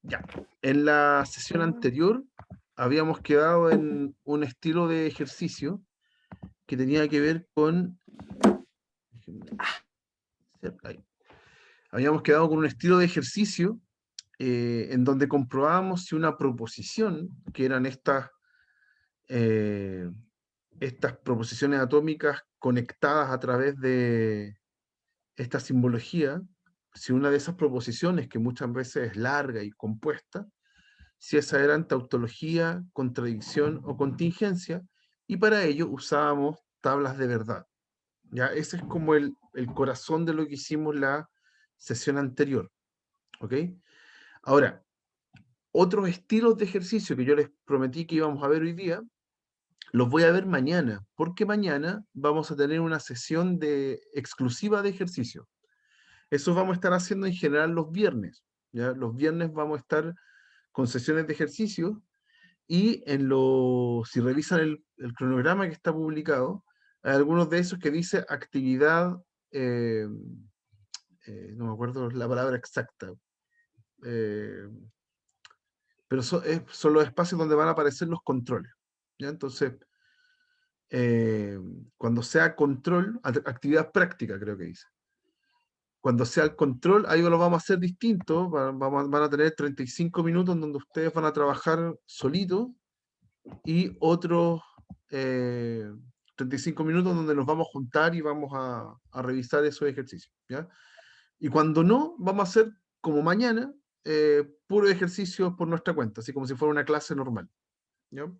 Ya. En la sesión anterior habíamos quedado en un estilo de ejercicio que tenía que ver con... Ahí. Habíamos quedado con un estilo de ejercicio en donde comprobábamos si una proposición, que eran eh, estas proposiciones atómicas conectadas a través de esta simbología, si una de esas proposiciones, que muchas veces es larga y compuesta, si esa eran tautología, contradicción o contingencia, y para ello usábamos tablas de verdad. ¿Ya? Ese es como el corazón de lo que hicimos la sesión anterior. ¿Ok? Ahora, otros estilos de ejercicio que yo les prometí que íbamos a ver hoy día, los voy a ver mañana, porque mañana vamos a tener una sesión exclusiva de ejercicio. Eso vamos a estar haciendo en general los viernes. ¿Ya? Los viernes vamos a estar con sesiones de ejercicio y si revisan el cronograma que está publicado, hay algunos de esos que dice actividad, eh, no me acuerdo la palabra exacta, eh, pero son los espacios donde van a aparecer los controles. ¿Ya? Entonces, cuando sea control, actividad práctica creo que dice. Cuando sea el control, ahí lo vamos a hacer distinto. Van a tener 35 minutos en donde ustedes van a trabajar solitos y otros 35 minutos donde nos vamos a juntar y vamos a revisar esos ejercicios. ¿Ya? Y cuando no, vamos a hacer como mañana, puro ejercicio por nuestra cuenta, así como si fuera una clase normal. ¿Ya?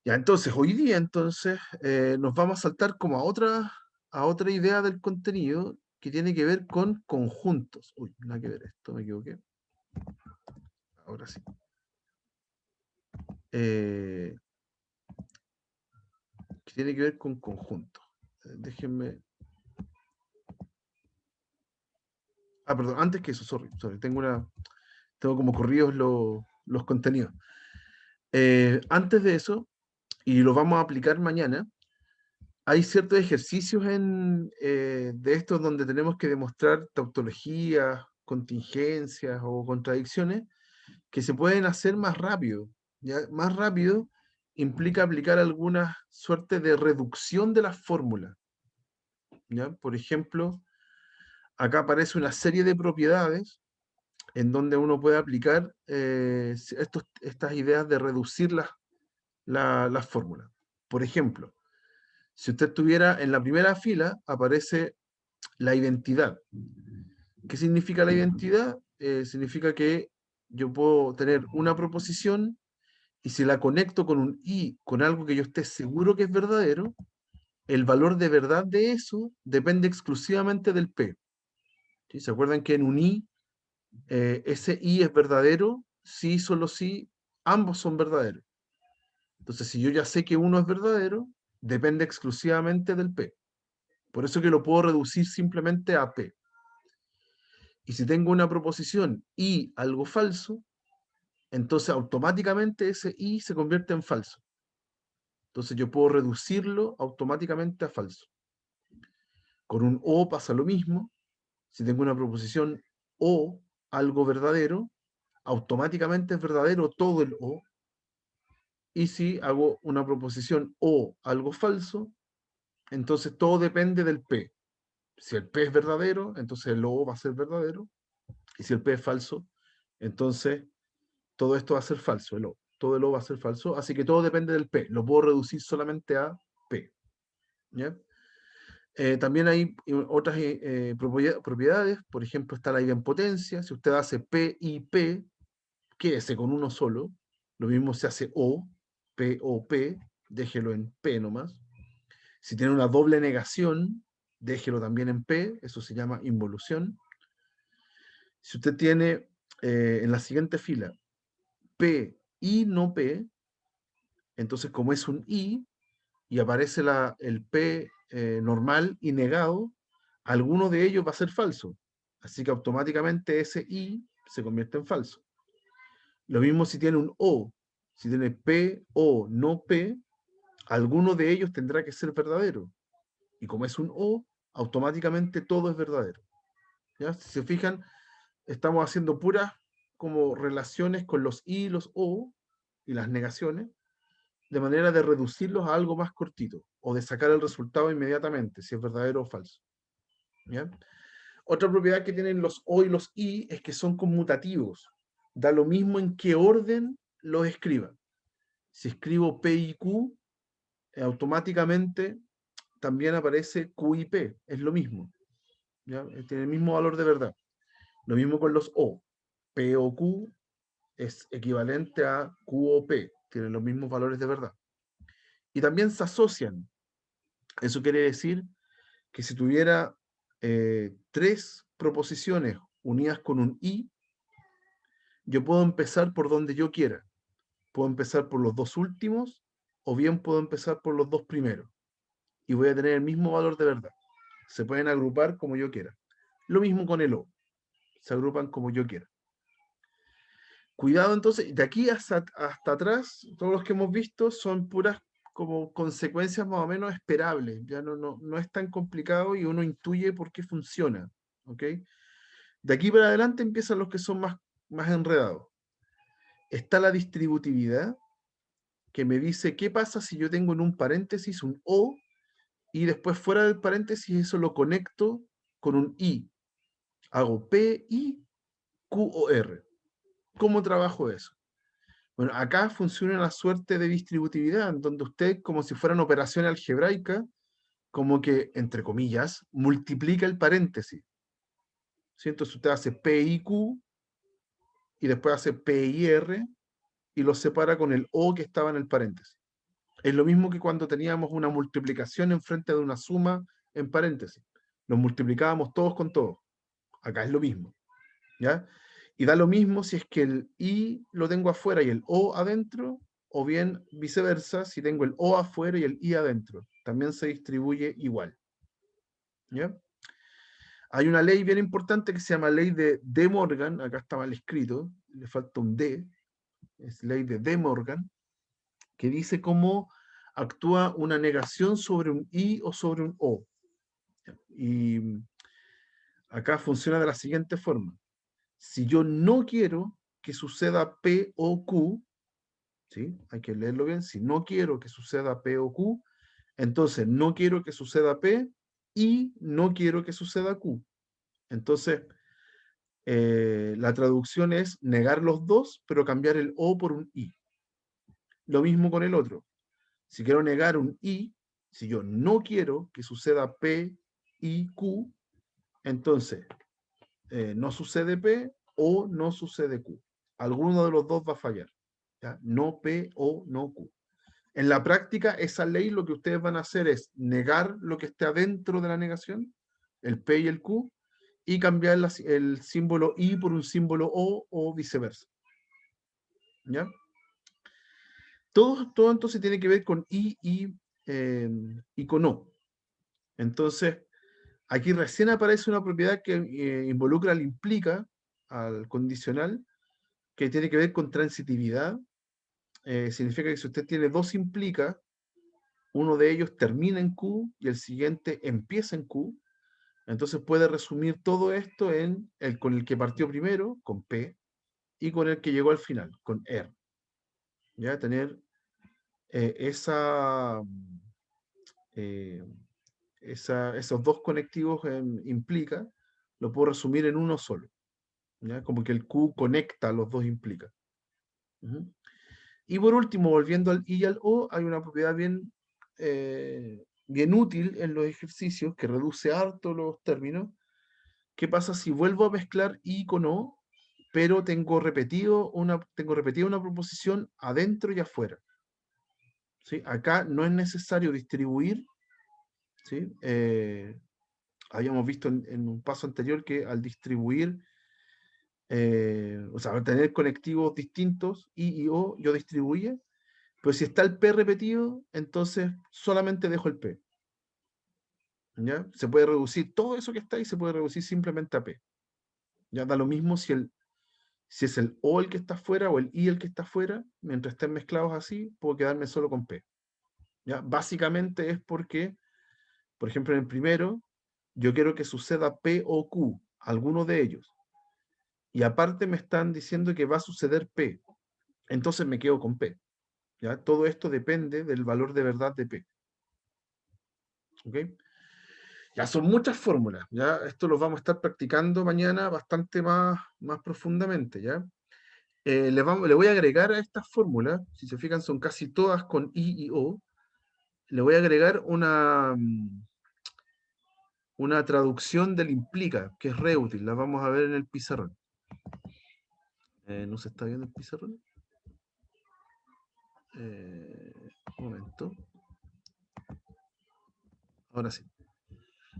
Ya, entonces, hoy día nos vamos a saltar como a otra idea del contenido que tiene que ver con conjuntos. Uy, nada que ver esto, me equivoqué. Ahora sí. Que tiene que ver con conjuntos. Déjenme... Ah, perdón, antes que eso, sorry. Tengo como corridos los contenidos. Antes de eso, y lo vamos a aplicar mañana, hay ciertos ejercicios de estos donde tenemos que demostrar tautologías, contingencias o contradicciones que se pueden hacer más rápido. ¿Ya? Más rápido implica aplicar alguna suerte de reducción de las fórmulas. ¿Ya? Por ejemplo, acá aparece una serie de propiedades en donde uno puede aplicar estas ideas de reducir las fórmulas. Por ejemplo, si usted tuviera en la primera fila, aparece la identidad. ¿Qué significa la identidad? Significa que yo puedo tener una proposición y si la conecto con un i, con algo que yo esté seguro que es verdadero, el valor de verdad de eso depende exclusivamente del p. ¿Sí? ¿Se acuerdan que en un i, ese i es verdadero? Sí, solo si ambos son verdaderos. Entonces, si yo ya sé que uno es verdadero, depende exclusivamente del p. Por eso que lo puedo reducir simplemente a p. Y si tengo una proposición y algo falso, entonces automáticamente ese y se convierte en falso. Entonces yo puedo reducirlo automáticamente a falso. Con un o pasa lo mismo. Si tengo una proposición o algo verdadero, automáticamente es verdadero todo el o. Y si hago una proposición o algo falso, entonces todo depende del p. Si el p es verdadero, entonces el o va a ser verdadero. Y si el p es falso, entonces todo esto va a ser falso, todo el O va a ser falso, así que todo depende del P, lo puedo reducir solamente a P. ¿Ya? También hay otras propiedades, por ejemplo está la idempotencia, si usted hace P y P, quédese con uno solo, lo mismo se hace P o P, déjelo en P nomás. Si tiene una doble negación, déjelo también en P, eso se llama involución. Si usted tiene en la siguiente fila P y no P, entonces como es un I y aparece el P normal y negado, alguno de ellos va a ser falso. Así que automáticamente ese I se convierte en falso. Lo mismo si tiene un O. Si tiene P o no P, alguno de ellos tendrá que ser verdadero. Y como es un O, automáticamente todo es verdadero. ¿Ya? Si se fijan, estamos haciendo puras como relaciones con los y, los o y las negaciones, de manera de reducirlos a algo más cortito, o de sacar el resultado inmediatamente, si es verdadero o falso. ¿Ya? Otra propiedad que tienen los o y los y es que son conmutativos. Da lo mismo en qué orden los escriba. Si escribo P y Q, automáticamente también aparece Q y P. Es lo mismo. ¿Ya? Tiene el mismo valor de verdad. Lo mismo con los O. P o Q es equivalente a Q o P. Tienen los mismos valores de verdad. Y también se asocian. Eso quiere decir que si tuviera tres proposiciones unidas con un y, yo puedo empezar por donde yo quiera. Puedo empezar por los dos últimos o bien puedo empezar por los dos primeros. Y voy a tener el mismo valor de verdad. Se pueden agrupar como yo quiera. Lo mismo con el o. Se agrupan como yo quiera. Cuidado entonces, de aquí hasta atrás, todos los que hemos visto son puras como consecuencias más o menos esperables. Ya no es tan complicado y uno intuye por qué funciona. ¿Ok? De aquí para adelante empiezan los que son más enredados. Está la distributividad, que me dice qué pasa si yo tengo en un paréntesis un O y después fuera del paréntesis eso lo conecto con un I. Hago P, I, Q o R. ¿Cómo trabajo eso? Bueno, acá funciona una suerte de distributividad, en donde usted, como si fueran operaciones algebraicas, como que, entre comillas, multiplica el paréntesis. ¿Sí? Entonces usted hace P, I, Q y después hace P, I, R y los separa con el O que estaba en el paréntesis. Es lo mismo que cuando teníamos una multiplicación enfrente de una suma en paréntesis. Los multiplicábamos todos con todos. Acá es lo mismo. ¿Ya? Y da lo mismo si es que el i lo tengo afuera y el o adentro, o bien viceversa, si tengo el o afuera y el i adentro. También se distribuye igual. ¿Ya? Hay una ley bien importante que se llama ley de De Morgan, acá está mal escrito, le falta un D, es ley de De Morgan, que dice cómo actúa una negación sobre un i o sobre un o. Y acá funciona de la siguiente forma. Si yo no quiero que suceda P o Q, ¿sí? Hay que leerlo bien, si no quiero que suceda P o Q, entonces no quiero que suceda P y no quiero que suceda Q. Entonces, la traducción es negar los dos, pero cambiar el O por un I. Lo mismo con el otro. Si quiero negar un I, si yo no quiero que suceda P, I, Q, entonces no sucede P o no sucede Q. Alguno de los dos va a fallar. ¿Ya? No P o no Q. En la práctica, esa ley lo que ustedes van a hacer es negar lo que esté adentro de la negación, el P y el Q, y cambiar el símbolo I por un símbolo o viceversa. ¿Ya? Todo entonces tiene que ver con y con O. Entonces, aquí recién aparece una propiedad que involucra al implica, al condicional, que tiene que ver con transitividad. Significa que si usted tiene dos implica, uno de ellos termina en Q y el siguiente empieza en Q, entonces puede resumir todo esto en el con el que partió primero, con P, y con el que llegó al final, con R. Ya tener eh, esa, eh, esos dos conectivos implica, lo puedo resumir en uno solo. ¿Ya? Como que el Q conecta los dos implica. Y por último, volviendo al I y al O, hay una propiedad bien útil en los ejercicios que reduce harto los términos. ¿Qué pasa si vuelvo a mezclar I con O, pero tengo repetida una proposición adentro y afuera? ¿Sí? Acá no es necesario distribuir. ¿Sí? Habíamos visto en un paso anterior que al distribuir, o sea, al tener conectivos distintos, I y O, yo distribuye. Pero si está el P repetido, entonces solamente dejo el P. ¿Ya? Se puede reducir todo eso que está ahí, se puede reducir simplemente a P. Ya da lo mismo si es el O el que está afuera o el I el que está afuera, mientras estén mezclados así, puedo quedarme solo con P. ¿Ya? Básicamente es porque, por ejemplo, en el primero, yo quiero que suceda P o Q, alguno de ellos. Y aparte me están diciendo que va a suceder P. Entonces me quedo con P. ¿Ya? Todo esto depende del valor de verdad de P. ¿Ok? Ya son muchas fórmulas. ¿Ya? Esto lo vamos a estar practicando mañana bastante más profundamente. ¿Ya? Le voy a agregar a estas fórmulas, si se fijan son casi todas con I y O, le voy a agregar una traducción del implica, que es re útil, la vamos a ver en el pizarrón. ¿No se está viendo el pizarrón? Un momento. Ahora sí.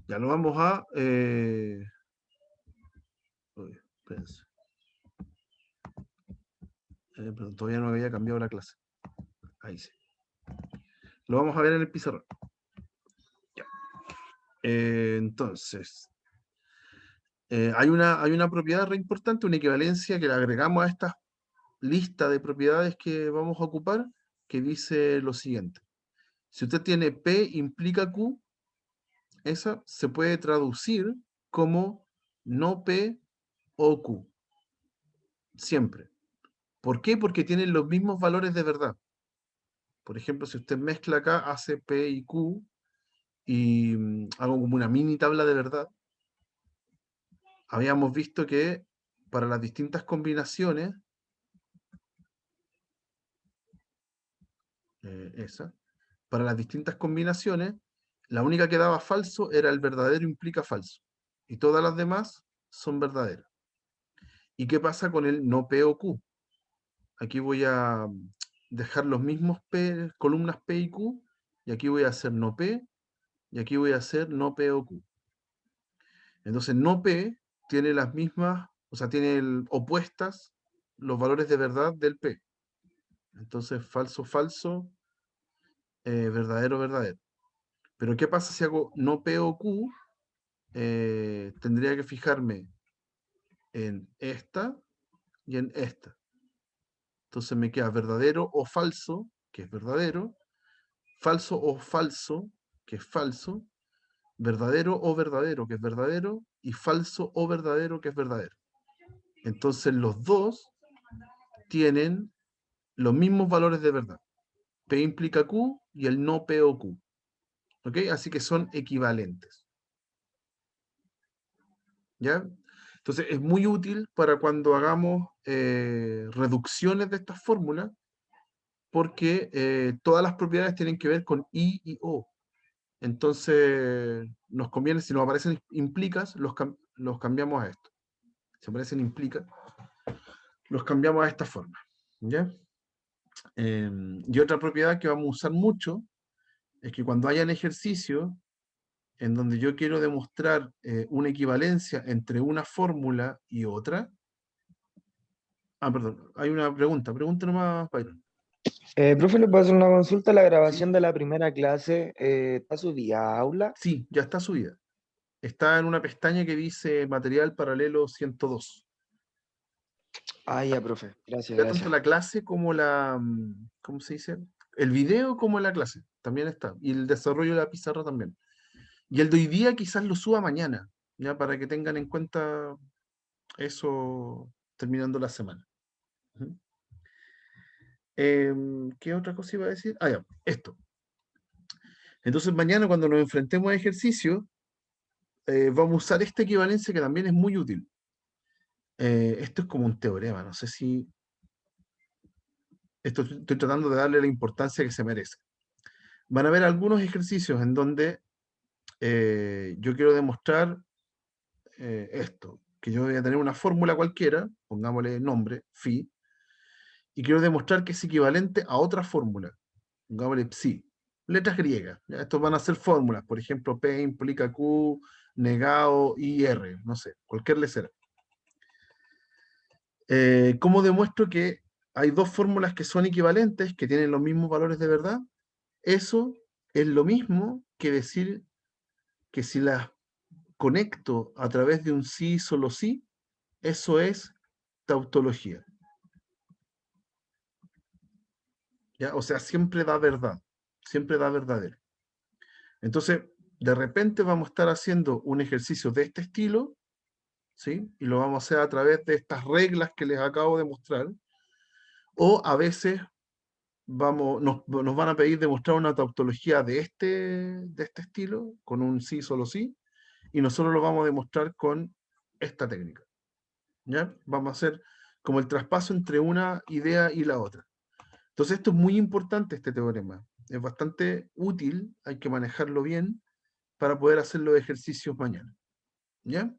Ya lo vamos a... uy, espérense. Perdón, todavía no había cambiado la clase. Ahí sí. Lo vamos a ver en el pizarrón. Ya. Entonces, hay una propiedad re importante, una equivalencia que le agregamos a esta lista de propiedades que vamos a ocupar, que dice lo siguiente. Si usted tiene P implica Q, esa se puede traducir como no P o Q. Siempre. ¿Por qué? Porque tienen los mismos valores de verdad. Por ejemplo, si usted mezcla acá, hace P y Q, y hago como una mini tabla de verdad, habíamos visto que para las distintas combinaciones, para las distintas combinaciones, la única que daba falso era el verdadero implica falso. Y todas las demás son verdaderas. ¿Y qué pasa con el no P o Q? Aquí voy a dejar los mismos P, columnas P y Q, y aquí voy a hacer no P, y aquí voy a hacer no P o Q. Entonces no P tiene las mismas, o sea, tiene opuestas los valores de verdad del P. Entonces falso, falso, verdadero, verdadero. Pero ¿qué pasa si hago no P o Q? Tendría que fijarme en esta y en esta. Entonces me queda verdadero o falso, que es verdadero, falso o falso, que es falso, verdadero o verdadero, que es verdadero, y falso o verdadero, que es verdadero. Entonces los dos tienen los mismos valores de verdad. P implica Q y el no P o Q. ¿Ok? Así que son equivalentes. ¿Ya? Entonces es muy útil para cuando hagamos reducciones de estas fórmulas, porque todas las propiedades tienen que ver con I y O. Entonces nos conviene, si nos aparecen implicas, los cambiamos a esto. Si aparecen implicas, los cambiamos a esta forma. ¿Ya? Y otra propiedad que vamos a usar mucho es que cuando hayan ejercicios en donde yo quiero demostrar una equivalencia entre una fórmula y otra. Perdón, hay una pregunta nomás, Byron. Profe, ¿le puedo hacer una consulta? La ¿Sí? grabación de la primera clase está subida a aula. Sí, ya está subida. Está en una pestaña que dice material paralelo 102. Ah, ya, profe. Gracias, Ya tanto gracias. la clase como ¿cómo se dice? El video como la clase también está. Y el desarrollo de la pizarra también. Y el de hoy día quizás lo suba mañana, ya para que tengan en cuenta eso terminando la semana. Ujú. ¿Qué otra cosa iba a decir? Ya, esto. Entonces mañana cuando nos enfrentemos a ejercicio, vamos a usar esta equivalencia que también es muy útil. Esto es como un teorema, no sé si... Estoy tratando de darle la importancia que se merece. Van a haber algunos ejercicios en donde yo quiero demostrar esto, que yo voy a tener una fórmula cualquiera, pongámosle nombre, phi, y quiero demostrar que es equivalente a otra fórmula, pongámosle psi, letras griegas. ¿Ya? Estos van a ser fórmulas, por ejemplo, P implica Q, negado, IR, no sé, cualquier letra. ¿Cómo demuestro que hay dos fórmulas que son equivalentes, que tienen los mismos valores de verdad? Eso es lo mismo que decir que si las conecto a través de un sí, solo sí, eso es tautología. ¿Ya? O sea, siempre da verdad, siempre da verdadero. Entonces, de repente vamos a estar haciendo un ejercicio de este estilo, ¿sí? Y lo vamos a hacer a través de estas reglas que les acabo de mostrar, o a veces nos van a pedir demostrar una tautología de este estilo, con un sí, solo sí, y nosotros lo vamos a demostrar con esta técnica. ¿Ya? Vamos a hacer como el traspaso entre una idea y la otra. Entonces esto es muy importante, este teorema. Es bastante útil, hay que manejarlo bien para poder hacer los ejercicios mañana. ¿Ya?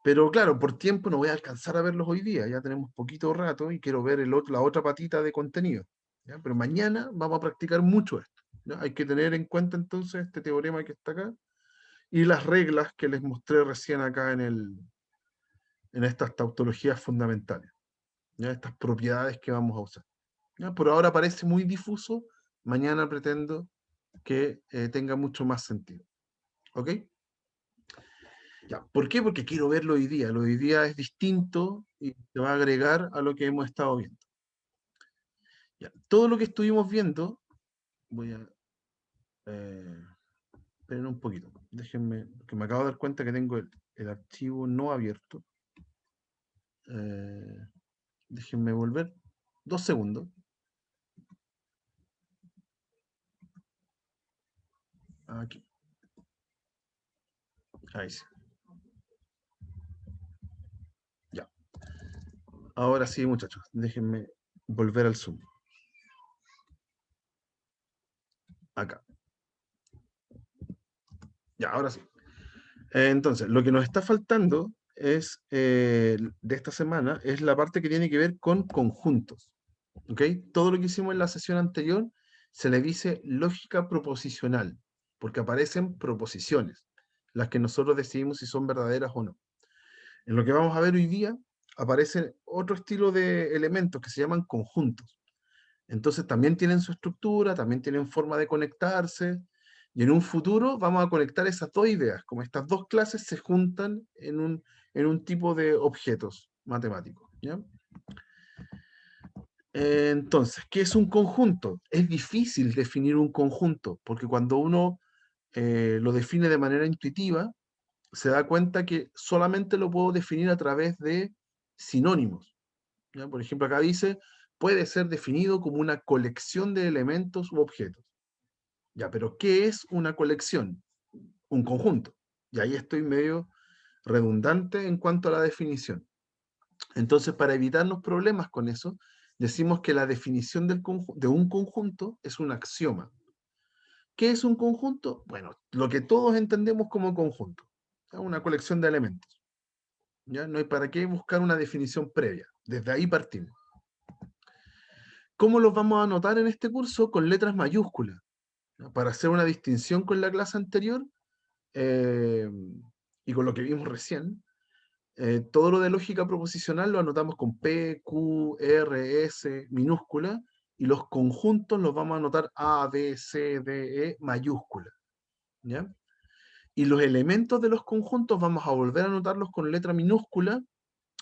Pero claro, por tiempo no voy a alcanzar a verlos hoy día, ya tenemos poquito rato y quiero ver la otra patita de contenido. ¿Ya? Pero mañana vamos a practicar mucho esto. ¿Ya? Hay que tener en cuenta entonces este teorema que está acá y las reglas que les mostré recién acá en estas tautologías fundamentales. ¿Ya? Estas propiedades que vamos a usar. ¿Ya? Por ahora parece muy difuso, mañana pretendo que tenga mucho más sentido. ¿Ok? Ya. ¿Por qué? Porque quiero verlo hoy día. Lo de hoy día es distinto y se va a agregar a lo que hemos estado viendo. Ya. Todo lo que estuvimos viendo, voy a... esperen un poquito. Déjenme, que me acabo de dar cuenta que tengo el archivo no abierto. Déjenme volver 2 segundos. Aquí. Ahí sí. Ya. Ahora sí, muchachos. Déjenme volver al Zoom. Acá. Ya, ahora sí. Entonces, lo que nos está faltando es, de esta semana, es la parte que tiene que ver con conjuntos. ¿Ok? Todo lo que hicimos en la sesión anterior se le dice lógica proposicional, porque aparecen proposiciones, las que nosotros decidimos si son verdaderas o no. En lo que vamos a ver hoy día, aparece otro estilo de elementos que se llaman conjuntos. Entonces también tienen su estructura, también tienen forma de conectarse, y en un futuro vamos a conectar esas dos ideas, como estas dos clases se juntan en un tipo de objetos matemáticos. ¿Ya? Entonces, ¿qué es un conjunto? Es difícil definir un conjunto, porque cuando uno lo define de manera intuitiva, se da cuenta que solamente lo puedo definir a través de sinónimos. ¿Ya? Por ejemplo, acá dice, puede ser definido como una colección de elementos u objetos. Ya, pero ¿qué es una colección? Un conjunto. Y ahí estoy medio redundante en cuanto a la definición. Entonces, para evitarnos problemas con eso, decimos que la definición de un conjunto es un axioma. ¿Qué es un conjunto? Bueno, lo que todos entendemos como conjunto. ¿Ya? Una colección de elementos. ¿Ya? No hay para qué buscar una definición previa. Desde ahí partimos. ¿Cómo los vamos a anotar en este curso? Con letras mayúsculas. ¿Ya? Para hacer una distinción con la clase anterior eh, y con lo que vimos recién, todo lo de lógica proposicional lo anotamos con P, Q, R, S, minúscula, y los conjuntos los vamos a anotar A, B, C, D, E, mayúscula. ¿Ya? Y los elementos de los conjuntos vamos a volver a anotarlos con letra minúscula,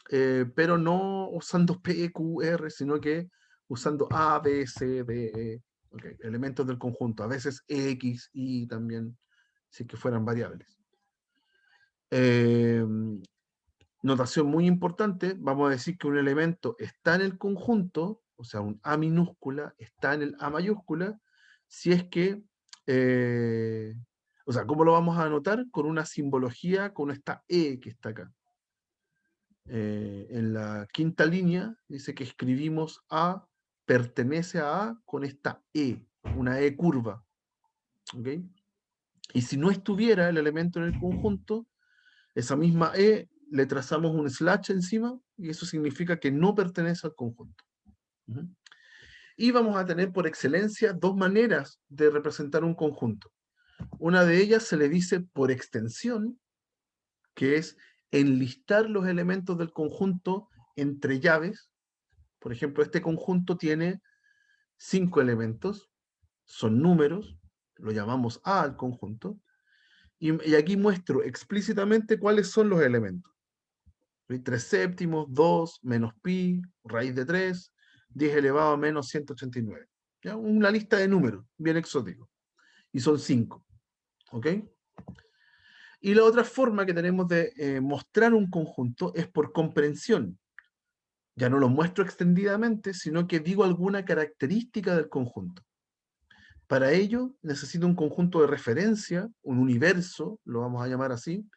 pero no usando P, Q, R, sino que usando A, B, C, D, E, okay, elementos del conjunto, a veces X, Y también, si que fueran variables. Eh, Notación muy importante, vamos a decir que un elemento está en el conjunto, o sea, un A minúscula está en el A mayúscula, si es que, o sea, ¿cómo lo vamos a anotar? Con una simbología, con esta E que está acá. En la quinta línea dice que escribimos A, pertenece a A con esta E, una E curva. ¿Ok? Y si no estuviera el elemento en el conjunto, esa misma E le trazamos un slash encima y eso significa que no pertenece al conjunto. Y vamos a tener por excelencia dos maneras de representar un conjunto. Una de ellas se le dice por extensión, que es enlistar los elementos del conjunto entre llaves. Por ejemplo, este conjunto tiene 5 elementos, son números, lo llamamos A al conjunto, y aquí muestro explícitamente cuáles son los elementos. 3 séptimos, 2, menos pi, raíz de 3, 10 elevado a menos 189. ¿Ya? Una lista de números, bien exótico. Y son 5. ¿Ok? Y la otra forma que tenemos de mostrar un conjunto es por comprensión. Ya no lo muestro extendidamente, sino que digo alguna característica del conjunto. Para ello necesito un conjunto de referencia, un universo, lo vamos a llamar así,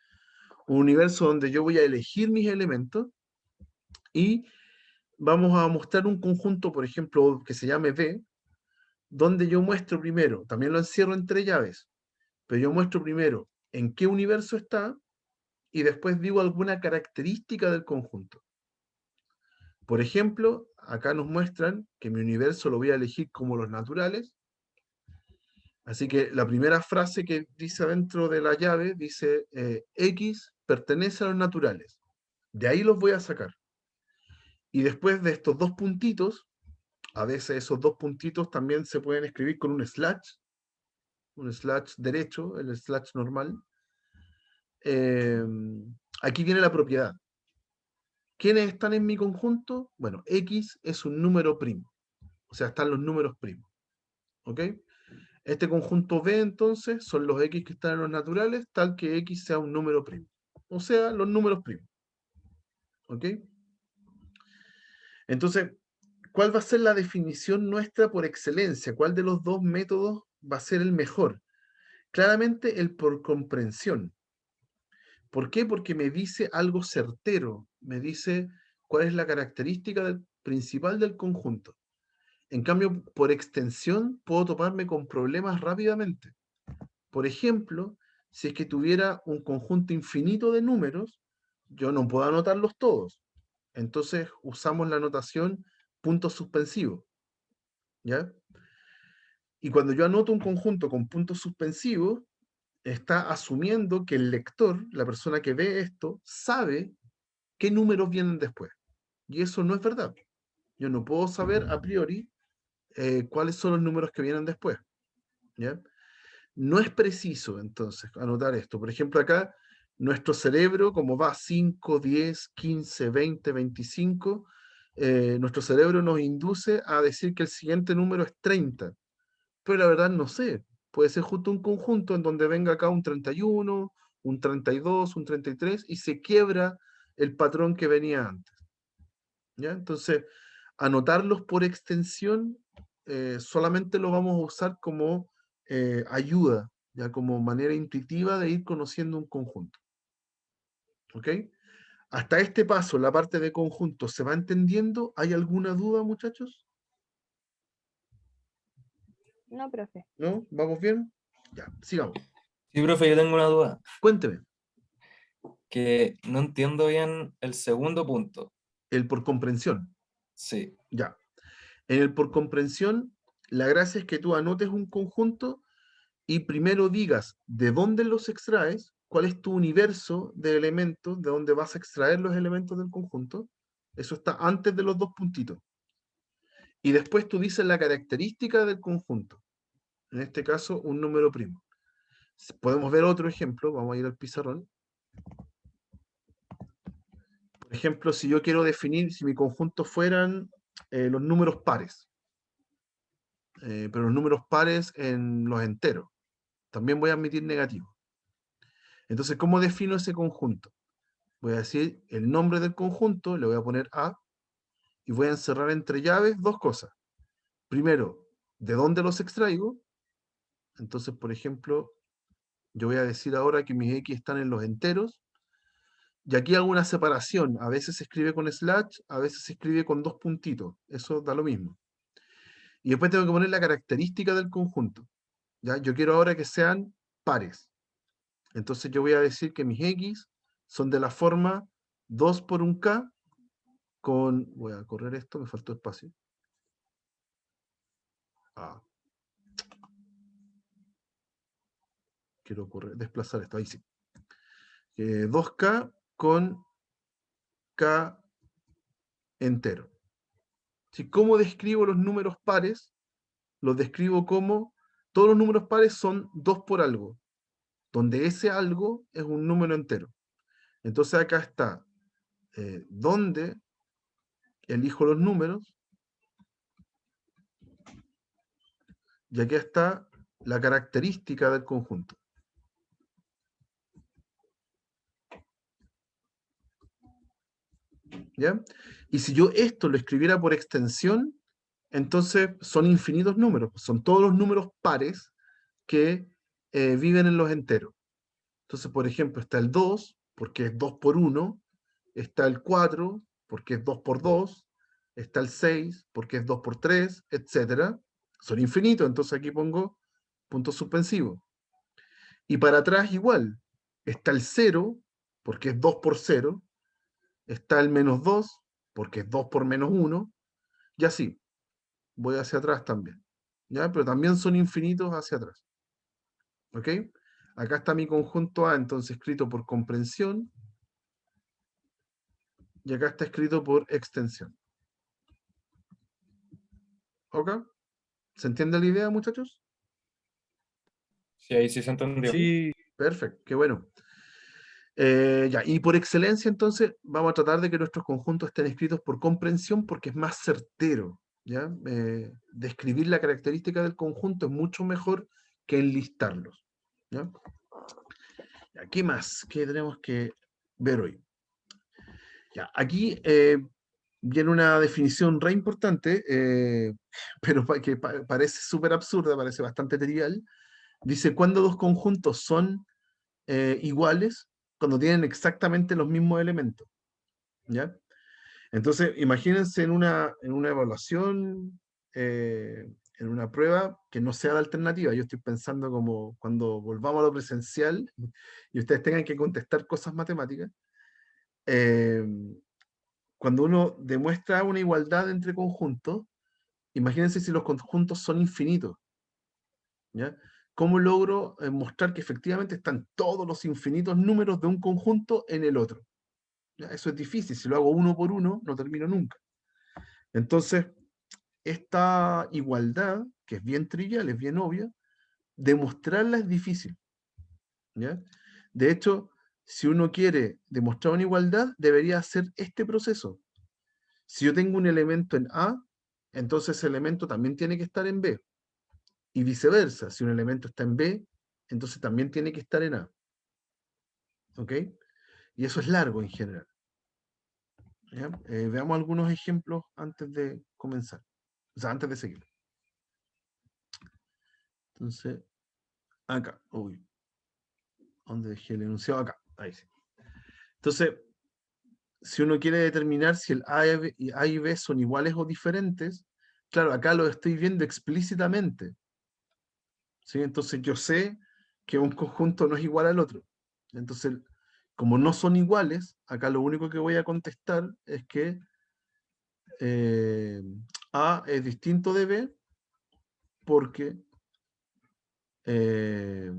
un universo donde yo voy a elegir mis elementos y vamos a mostrar un conjunto, por ejemplo, que se llame V, donde yo muestro primero, también lo encierro entre llaves, pero yo muestro primero en qué universo está y después digo alguna característica del conjunto. Por ejemplo, acá nos muestran que mi universo lo voy a elegir como los naturales. Así que la primera frase que dice dentro de la llave dice X pertenece a los naturales. De ahí los voy a sacar. Y después de estos dos puntitos, a veces esos dos puntitos también se pueden escribir con un slash derecho, el slash normal. Eh, Aquí viene la propiedad. ¿Quiénes están en mi conjunto? Bueno, X es un número primo. O sea, están los números primos. ¿Ok? Este conjunto B, entonces, son los X que están en los naturales, tal que X sea un número primo. O sea, los números primos. ¿Ok? Entonces, ¿cuál va a ser la definición nuestra por excelencia? ¿Cuál de los dos métodos va a ser el mejor? Claramente el por comprensión. ¿Por qué? Porque me dice algo certero, me dice cuál es la característica principal del conjunto. En cambio, por extensión, puedo toparme con problemas rápidamente. Por ejemplo, si es que tuviera un conjunto infinito de números, yo no puedo anotarlos todos. Entonces usamos la notación puntos suspensivos, ¿ya? Y cuando yo anoto un conjunto con puntos suspensivos, está asumiendo que el lector, la persona que ve esto, sabe qué números vienen después. Y eso no es verdad. Yo no puedo saber a priori cuáles son los números que vienen después, ¿ya? No es preciso, entonces, anotar esto. Por ejemplo, acá, nuestro cerebro, como va 5, 10, 15, 20, 25, nuestro cerebro nos induce a decir que el siguiente número es 30. Pero la verdad no sé. Puede ser justo un conjunto en donde venga acá un 31, un 32, un 33 y se quiebra el patrón que venía antes. ¿Ya? Entonces, anotarlos por extensión solamente lo vamos a usar como ayuda, ya como manera intuitiva de ir conociendo un conjunto. ¿Ok? Hasta este paso, la parte de conjunto, ¿se va entendiendo? ¿Hay alguna duda, muchachos? No, profe. ¿No? ¿Vamos bien? Ya, sigamos. Sí, profe, yo tengo una duda, Cuénteme, que no entiendo bien el segundo punto. el por comprensión. Sí, Ya. En el por comprensión, la gracia es que tú anotes un conjunto y primero digas de dónde los extraes, cuál es tu universo de elementos, de dónde vas a extraer los elementos del conjunto. Eso está antes de los dos puntitos. Y después tú dices la característica del conjunto. En este caso, un número primo. Podemos ver otro ejemplo. Vamos a ir al pizarrón. Por ejemplo, si yo quiero definir si mi conjunto fueran los números pares, pero los números pares en los enteros, también voy a admitir negativo. Entonces, ¿cómo defino ese conjunto? Voy a decir el nombre del conjunto, le voy a poner A, y voy a encerrar entre llaves dos cosas. Primero, ¿de dónde los extraigo? Entonces, por ejemplo, yo voy a decir ahora que mis X están en los enteros, y aquí hago una separación. A veces se escribe con slash, a veces se escribe con dos puntitos. Eso da lo mismo. Y después tengo que poner la característica del conjunto. ¿Ya? Yo quiero ahora que sean pares. Entonces yo voy a decir que mis X son de la forma 2 por un K con... Voy a correr esto, me faltó espacio. Ah, quiero desplazar esto, ahí sí. 2K con K entero. ¿Sí? ¿Cómo describo los números pares? Los describo como todos los números pares son 2 por algo, donde ese algo es un número entero. Entonces acá está donde elijo los números y aquí está la característica del conjunto. ¿Ya? Y si yo esto lo escribiera por extensión, entonces son infinitos números, son todos los números pares que viven en los enteros. Entonces, por ejemplo, está el 2, porque es 2 por 1, está el 4, porque es 2 por 2, está el 6, porque es 2 por 3, etc. Son infinitos, entonces aquí pongo puntos suspensivos. Y para atrás igual, está el 0, porque es 2 por 0, está el menos 2, porque es 2 por menos 1, y así. Voy hacia atrás también. ¿Ya? Pero también son infinitos hacia atrás. ¿Ok? Acá está mi conjunto A, entonces escrito por comprensión, y acá está escrito por extensión. ¿Ok? ¿Se entiende la idea, muchachos? Sí, ahí sí se entendió. Sí, Perfecto, qué bueno. Ya, y por excelencia, entonces, vamos a tratar de que nuestros conjuntos estén escritos por comprensión porque es más certero. ¿Ya? Describir la característica del conjunto es mucho mejor que enlistarlos. ¿Ya? Ya, ¿qué más? ¿Qué tenemos que ver hoy? Ya, aquí viene una definición re importante, pero que parece súper absurda, parece bastante trivial. Dice, ¿cuándo dos conjuntos son iguales? Cuando tienen exactamente los mismos elementos. ¿Ya? Entonces, imagínense en una evaluación, en una prueba que no sea de alternativa. Yo estoy pensando como cuando volvamos a lo presencial y ustedes tengan que contestar cosas matemáticas. eh, Cuando uno demuestra una igualdad entre conjuntos, imagínense si los conjuntos son infinitos. ¿Ya? ¿Cómo logro mostrar que efectivamente están todos los infinitos números de un conjunto en el otro? ¿Ya? Eso es difícil, si lo hago uno por uno, no termino nunca. Entonces, esta igualdad, que es bien trivial, es bien obvia, demostrarla es difícil. ¿Ya? De hecho, si uno quiere demostrar una igualdad, debería hacer este proceso. Si yo tengo un elemento en A, entonces ese elemento también tiene que estar en B. Y viceversa, si un elemento está en B, entonces también tiene que estar en A. ¿Ok? Y eso es largo en general. ¿Ya? Veamos algunos ejemplos antes de comenzar. O sea, antes de seguir. Entonces, acá. Uy. ¿Dónde dejé el enunciado? Acá. Ahí sí. Entonces, si uno quiere determinar si el A y B son iguales o diferentes, claro, acá lo estoy viendo explícitamente. ¿Sí? Entonces yo sé que un conjunto no es igual al otro. Entonces, como no son iguales, acá lo único que voy a contestar es que A es distinto de B porque, eh,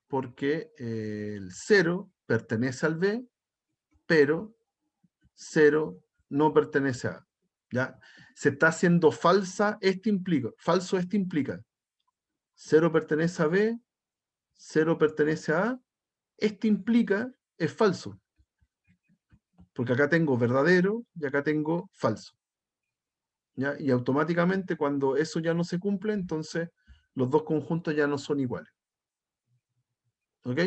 el 0 pertenece al B, pero 0 no pertenece a A. ¿Ya? Se está haciendo falso este implica. 0 pertenece a B, 0 pertenece a A. Este implica es falso. Porque acá tengo verdadero y acá tengo falso. ¿Ya? Y automáticamente cuando eso ya no se cumple, entonces los dos conjuntos ya no son iguales. ¿Ok?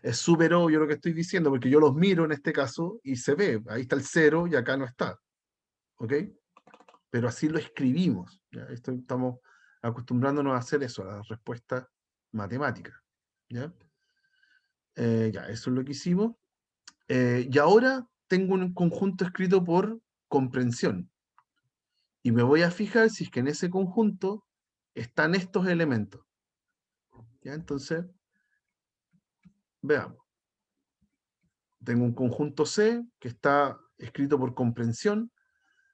Es súper obvio lo que estoy diciendo, porque yo los miro en este caso y se ve, ahí está el 0 y acá no está. ¿Ok? Pero así lo escribimos. ¿Ya? Estamos acostumbrándonos a hacer eso, a la respuesta matemática. ¿Ya? Ya, eso es lo que hicimos. Y ahora tengo un conjunto escrito por comprensión. Y me voy a fijar si es que en ese conjunto están estos elementos. ¿Ya? Entonces, veamos. Tengo un conjunto C que está escrito por comprensión.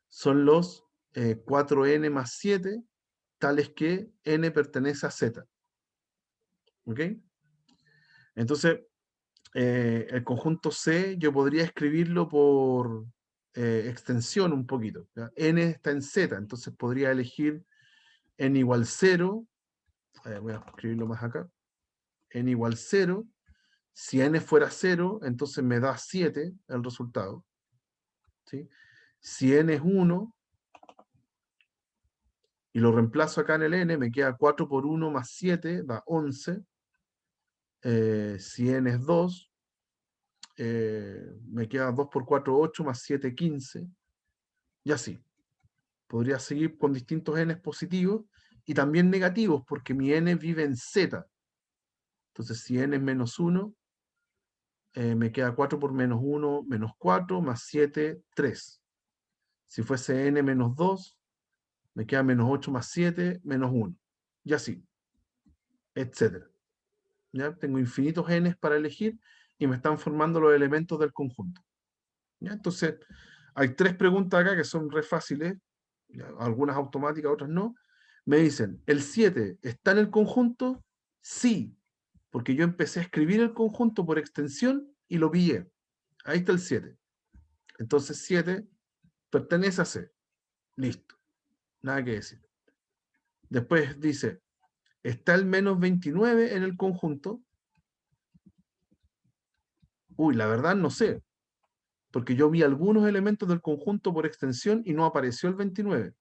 Son los 4n más 7, tales que n pertenece a z. ¿Ok? Entonces, el conjunto C yo podría escribirlo por extensión un poquito. ¿Ya? N está en Z, entonces podría elegir n igual 0. Voy a escribirlo más acá. N igual 0. Si n fuera 0, entonces me da 7 el resultado. ¿Sí? Si n es 1, y lo reemplazo acá en el n, me queda 4 por 1 más 7, da 11. Si n es 2, me queda 2 por 4, 8, más 7, 15, y así. Podría seguir con distintos n positivos y también negativos, porque mi n vive en z. Entonces, si n es menos 1, me queda 4 por menos 1, menos 4, más 7, 3. Si fuese n menos 2, me queda menos 8 más 7, menos 1. Y así, etc. ¿Ya? Tengo infinitos n para elegir y me están formando los elementos del conjunto. ¿Ya? Entonces, hay 3 preguntas acá que son re fáciles, ¿ya? Algunas automáticas, otras no. Me dicen, ¿el 7 está en el conjunto? Sí, porque yo empecé a escribir el conjunto por extensión y lo pillé. Ahí está el 7. Entonces 7 pertenece a C. Listo. Nada que decir. Después dice, ¿está el menos 29 en el conjunto? Uy, la verdad no sé, porque yo vi algunos elementos del conjunto por extensión y no apareció el 29.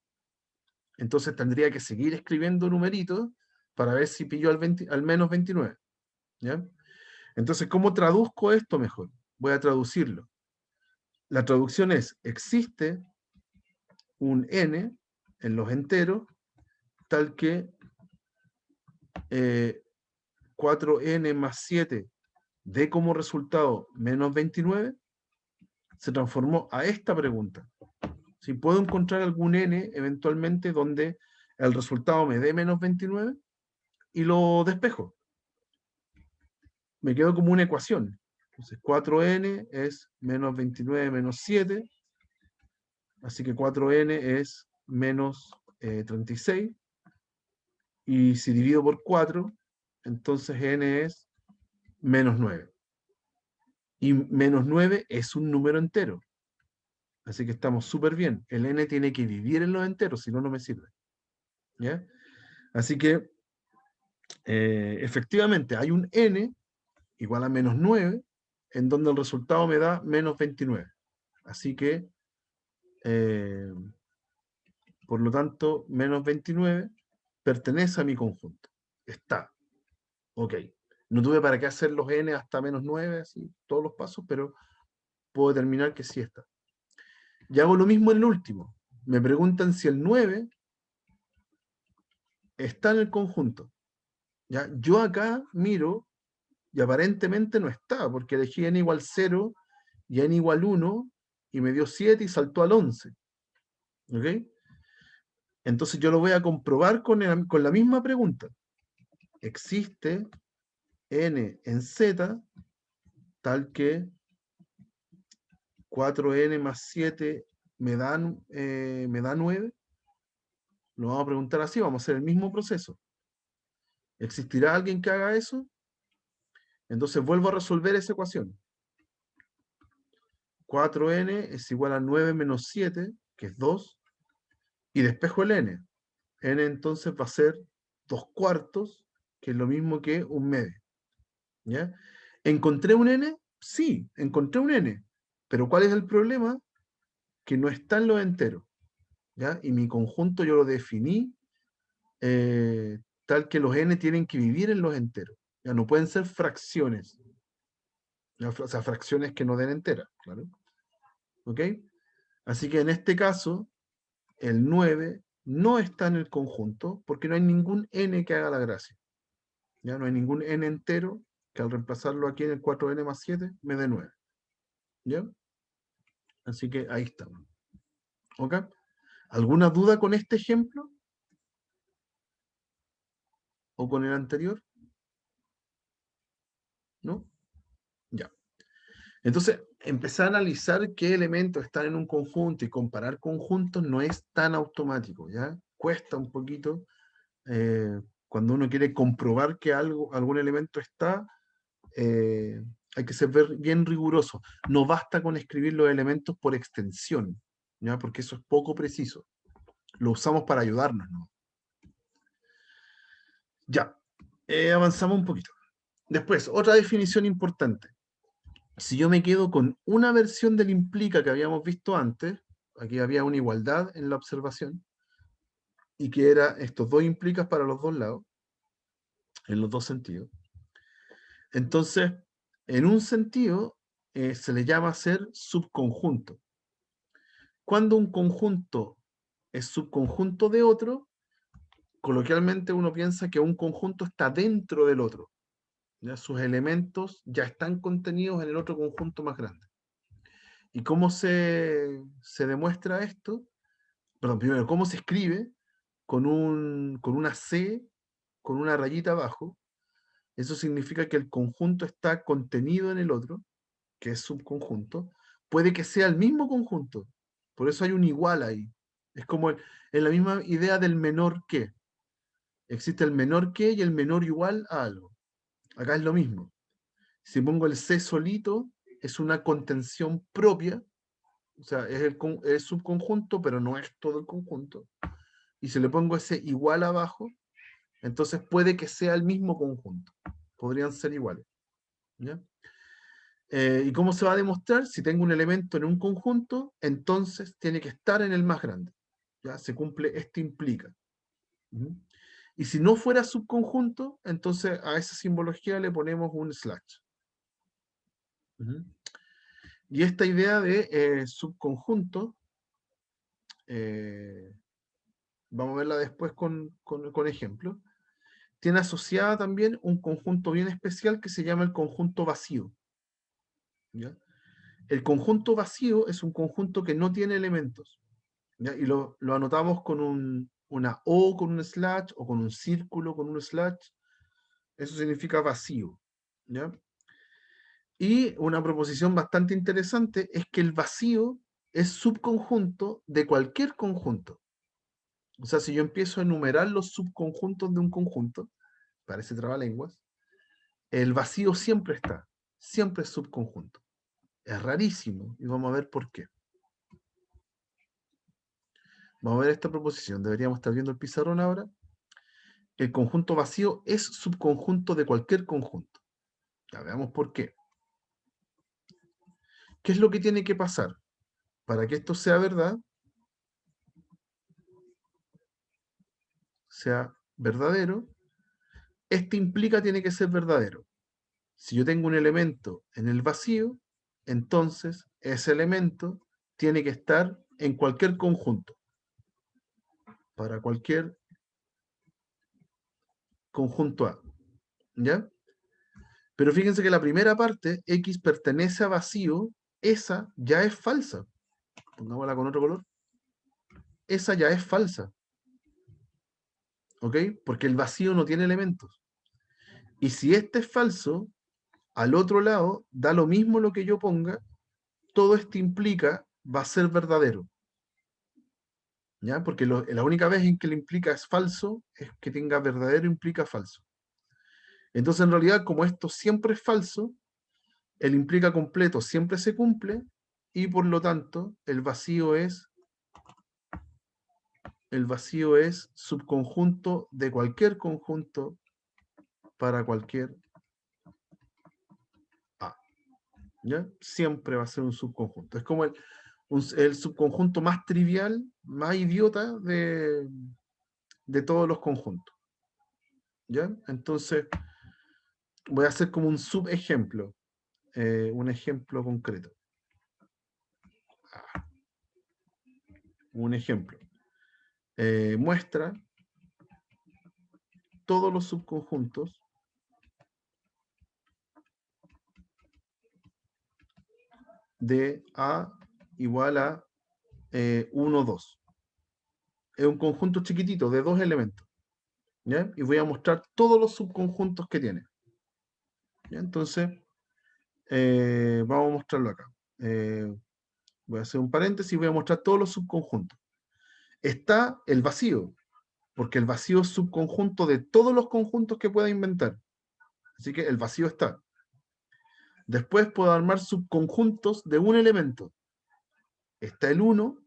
Entonces tendría que seguir escribiendo numeritos para ver si pilló al menos 29. ¿Ya? Entonces, ¿cómo traduzco esto mejor? Voy a traducirlo. La traducción es, existe un n en los enteros tal que 4n más 7 dé como resultado menos 29, se transformó a esta pregunta. Si puedo encontrar algún n eventualmente donde el resultado me dé menos 29 y lo despejo. Me quedo como una ecuación. Entonces 4n es menos 29 menos 7, así que 4n es menos 36, y si divido por 4, entonces n es menos 9. Y menos 9 es un número entero. Así que estamos súper bien. El n tiene que vivir en los enteros, si no, no me sirve. ¿Ya? Así que, efectivamente, hay un n igual a menos 9, en donde el resultado me da menos 29. Así que, por lo tanto, menos 29 pertenece a mi conjunto. Está. Ok. No tuve para qué hacer los n hasta menos 9, así, todos los pasos, pero puedo determinar que sí está. Y hago lo mismo en el último. Me preguntan si el 9 está en el conjunto. ¿Ya? Yo acá miro y aparentemente no está, porque elegí n igual 0 y n igual 1 y me dio 7 y saltó al 11. ¿Ok? Entonces yo lo voy a comprobar con la misma pregunta. ¿Existe n en z tal que 4n más 7 me da 9? Lo vamos a preguntar así, vamos a hacer el mismo proceso. ¿Existirá alguien que haga eso? Entonces vuelvo a resolver esa ecuación. 4n es igual a 9 menos 7, que es 2, y despejo el n. N entonces va a ser 2 cuartos, que es lo mismo que un medio. ¿Ya? ¿Encontré un n? Sí, encontré un n. Pero ¿cuál es el problema? Que no está en los enteros. ¿Ya? Y mi conjunto yo lo definí tal que los n tienen que vivir en los enteros. Ya no pueden ser fracciones. ¿Ya? O sea, fracciones que no den enteras, claro. ¿Ok? Así que en este caso, el 9 no está en el conjunto porque no hay ningún n que haga la gracia. Ya no hay ningún n entero que al reemplazarlo aquí en el 4n más 7 me dé 9. ¿Ya? Así que ahí está. ¿Ok? ¿Alguna duda con este ejemplo? ¿O con el anterior? ¿No? Ya. Entonces, empezar a analizar qué elementos están en un conjunto y comparar conjuntos no es tan automático, ¿ya? Cuesta un poquito cuando uno quiere comprobar que algún elemento está, hay que ser bien riguroso. No basta con escribir los elementos por extensión, ¿ya? Porque eso es poco preciso. Lo usamos para ayudarnos, ¿no? Ya, avanzamos un poquito. Después, otra definición importante. Si yo me quedo con una versión del implica que habíamos visto antes, aquí había una igualdad en la observación, y que era estos dos implicas para los dos lados, en los dos sentidos. Entonces, en un sentido, se le llama ser subconjunto. Cuando un conjunto es subconjunto de otro, coloquialmente uno piensa que un conjunto está dentro del otro. ¿Ya? Sus elementos ya están contenidos en el otro conjunto más grande. ¿Y cómo se demuestra esto? Perdón, primero, ¿cómo se escribe? Con una C, con una rayita abajo. Eso significa que el conjunto está contenido en el otro, que es subconjunto. Puede que sea el mismo conjunto. Por eso hay un igual ahí. Es como en la misma idea del menor que. Existe el menor que y el menor igual a algo. Acá es lo mismo. Si pongo el C solito, es una contención propia, o sea, es el subconjunto, pero no es todo el conjunto. Y si le pongo ese igual abajo, entonces puede que sea el mismo conjunto. Podrían ser iguales. ¿Ya? ¿Y cómo se va a demostrar? Si tengo un elemento en un conjunto, entonces tiene que estar en el más grande. ¿Ya? Se cumple este implica. ¿Mm? Y si no fuera subconjunto, entonces a esa simbología le ponemos un slash. ¿Mm? Y esta idea de subconjunto, vamos a verla después con ejemplos, tiene asociada también un conjunto bien especial que se llama el conjunto vacío. ¿Ya? El conjunto vacío es un conjunto que no tiene elementos. ¿Ya? Y lo anotamos con una O con un slash o con un círculo con un slash. Eso significa vacío. ¿Ya? Y una proposición bastante interesante es que el vacío es subconjunto de cualquier conjunto. O sea, si yo empiezo a enumerar los subconjuntos de un conjunto, parece trabalenguas, el vacío siempre es subconjunto. Es rarísimo y vamos a ver por qué. Vamos a ver esta proposición. Deberíamos estar viendo el pizarrón ahora. El conjunto vacío es subconjunto de cualquier conjunto. Ya veamos por qué. ¿Qué es lo que tiene que pasar? Para que esto sea verdad, sea verdadero, este implica tiene que ser verdadero. Si yo tengo un elemento en el vacío, entonces ese elemento tiene que estar en cualquier conjunto. Para cualquier conjunto A. ¿Ya? Pero fíjense que la primera parte, X pertenece a vacío, esa ya es falsa. Pongámosla con otro color. Esa ya es falsa. ¿Ok? Porque el vacío no tiene elementos. Y si este es falso, al otro lado, da lo mismo lo que yo ponga, todo esto implica va a ser verdadero. ¿Ya? Porque la única vez en que el implica es falso es que tenga verdadero implica falso. Entonces, en realidad, como esto siempre es falso, el implica completo siempre se cumple y por lo tanto el vacío es subconjunto de cualquier conjunto para cualquier A. ¿Ya? Siempre va a ser un subconjunto. Es como el subconjunto más trivial, más idiota de todos los conjuntos. ¿Ya? Entonces, voy a hacer como un subejemplo, un ejemplo concreto. Un ejemplo. Muestra todos los subconjuntos de A igual a 1, 2. Es un conjunto chiquitito de dos elementos. ¿Ya? Y voy a mostrar todos los subconjuntos que tiene. ¿Ya? Entonces, vamos a mostrarlo acá. Voy a hacer un paréntesis y voy a mostrar todos los subconjuntos. Está el vacío, porque el vacío es subconjunto de todos los conjuntos que pueda inventar. Así que el vacío está. Después puedo armar subconjuntos de un elemento. Está el 1,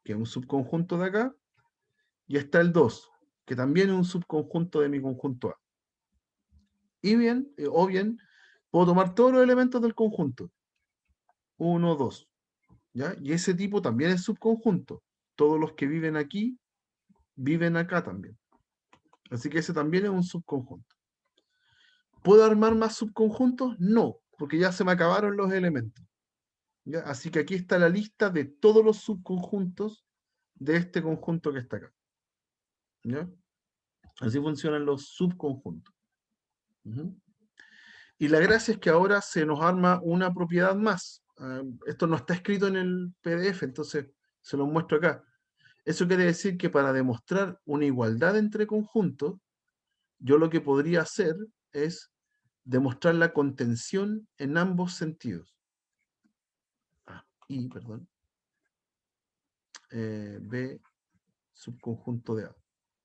que es un subconjunto de acá, y está el 2, que también es un subconjunto de mi conjunto A. Y bien, o bien, puedo tomar todos los elementos del conjunto. 1, 2. ¿Ya? Y ese tipo también es subconjunto. Todos los que viven aquí, viven acá también. Así que ese también es un subconjunto. ¿Puedo armar más subconjuntos? No. porque ya se me acabaron los elementos. ¿Ya? Así que aquí está la lista de todos los subconjuntos de este conjunto que está acá. ¿Ya? Así funcionan los subconjuntos. Ujú. Y la gracia es que ahora se nos arma una propiedad más. Esto no está escrito en el PDF, entonces se lo muestro acá. Eso quiere decir que para demostrar una igualdad entre conjuntos, yo lo que podría hacer es demostrar la contención en ambos sentidos. Perdón. B subconjunto de A.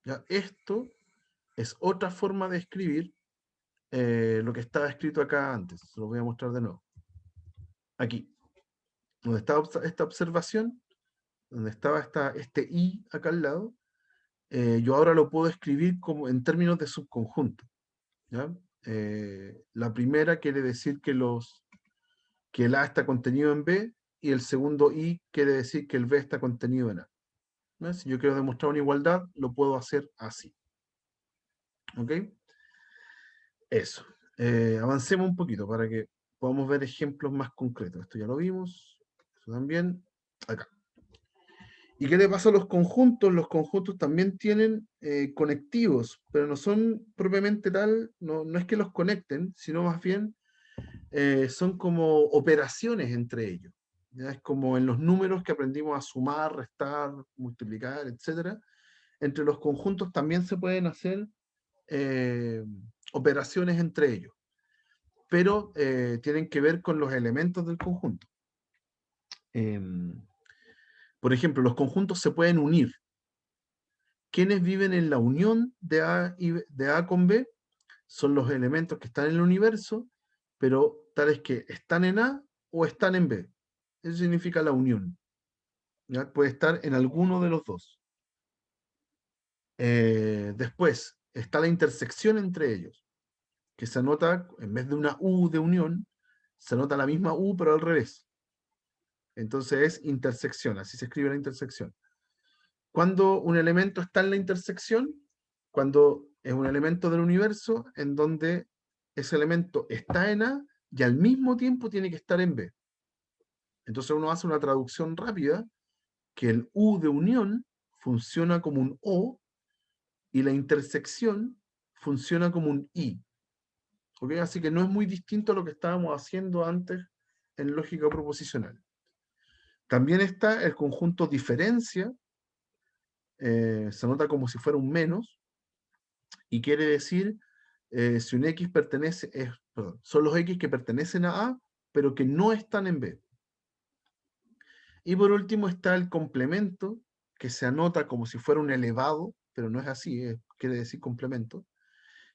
¿Ya? Esto es otra forma de escribir lo que estaba escrito acá antes. Se lo voy a mostrar de nuevo. Aquí, donde está esta observación, donde estaba este I acá al lado, yo ahora lo puedo escribir como en términos de subconjunto. ¿Ya? La primera quiere decir que el A está contenido en B, y el segundo I quiere decir que el B está contenido en A. ¿No? Si yo quiero demostrar una igualdad, lo puedo hacer así. ¿Ok? Eso. Avancemos un poquito para que podamos ver ejemplos más concretos. Esto ya lo vimos. Esto también. Acá. ¿Y qué le pasa a los conjuntos? Los conjuntos también tienen conectivos, pero no son propiamente tal, no es que los conecten, sino más bien son como operaciones entre ellos. ¿Ya? Es como en los números que aprendimos a sumar, restar, multiplicar, etc. Entre los conjuntos también se pueden hacer operaciones entre ellos, pero tienen que ver con los elementos del conjunto. Por ejemplo, los conjuntos se pueden unir. ¿Quiénes viven en la unión de A con B? Son los elementos que están en el universo, pero tales que están en A o están en B. Eso significa la unión. ¿Ya? Puede estar en alguno de los dos. Después está la intersección entre ellos, que se anota, en vez de una U de unión, se anota la misma U, pero al revés. Entonces es intersección, así se escribe la intersección. Cuando un elemento está en la intersección, cuando es un elemento del universo en donde ese elemento está en A y al mismo tiempo tiene que estar en B. Entonces uno hace una traducción rápida, que el U de unión funciona como un O y la intersección funciona como un I. ¿Okay? Así que no es muy distinto a lo que estábamos haciendo antes en lógica proposicional. También está el conjunto diferencia, se nota como si fuera un menos, y quiere decir si un X pertenece, perdón, son los X que pertenecen a A, pero que no están en B. Y por último está el complemento, que se anota como si fuera un elevado, pero no es así, quiere decir complemento,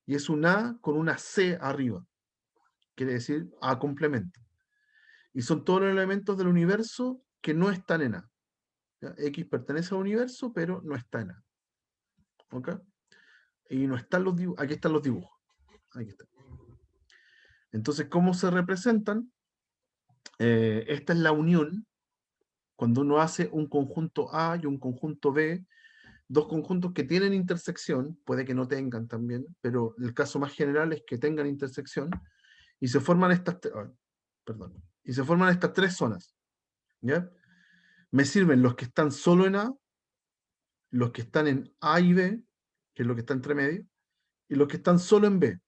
y es un A con una C arriba, quiere decir A complemento. Y son todos los elementos del universo que no están en A. ¿Ya? X pertenece al universo, pero no está en A. ¿Ok? Y no están los dibujos, aquí están los dibujos. Aquí está. Entonces, ¿cómo se representan? Esta es la unión. Cuando uno hace un conjunto A y un conjunto B, dos conjuntos que tienen intersección, puede que no tengan también, pero el caso más general es que tengan intersección, y se forman y se forman estas tres zonas. ¿Ya? Me sirven los que están solo en A, los que están en A y B, que es lo que está entre medio, y los que están solo en B.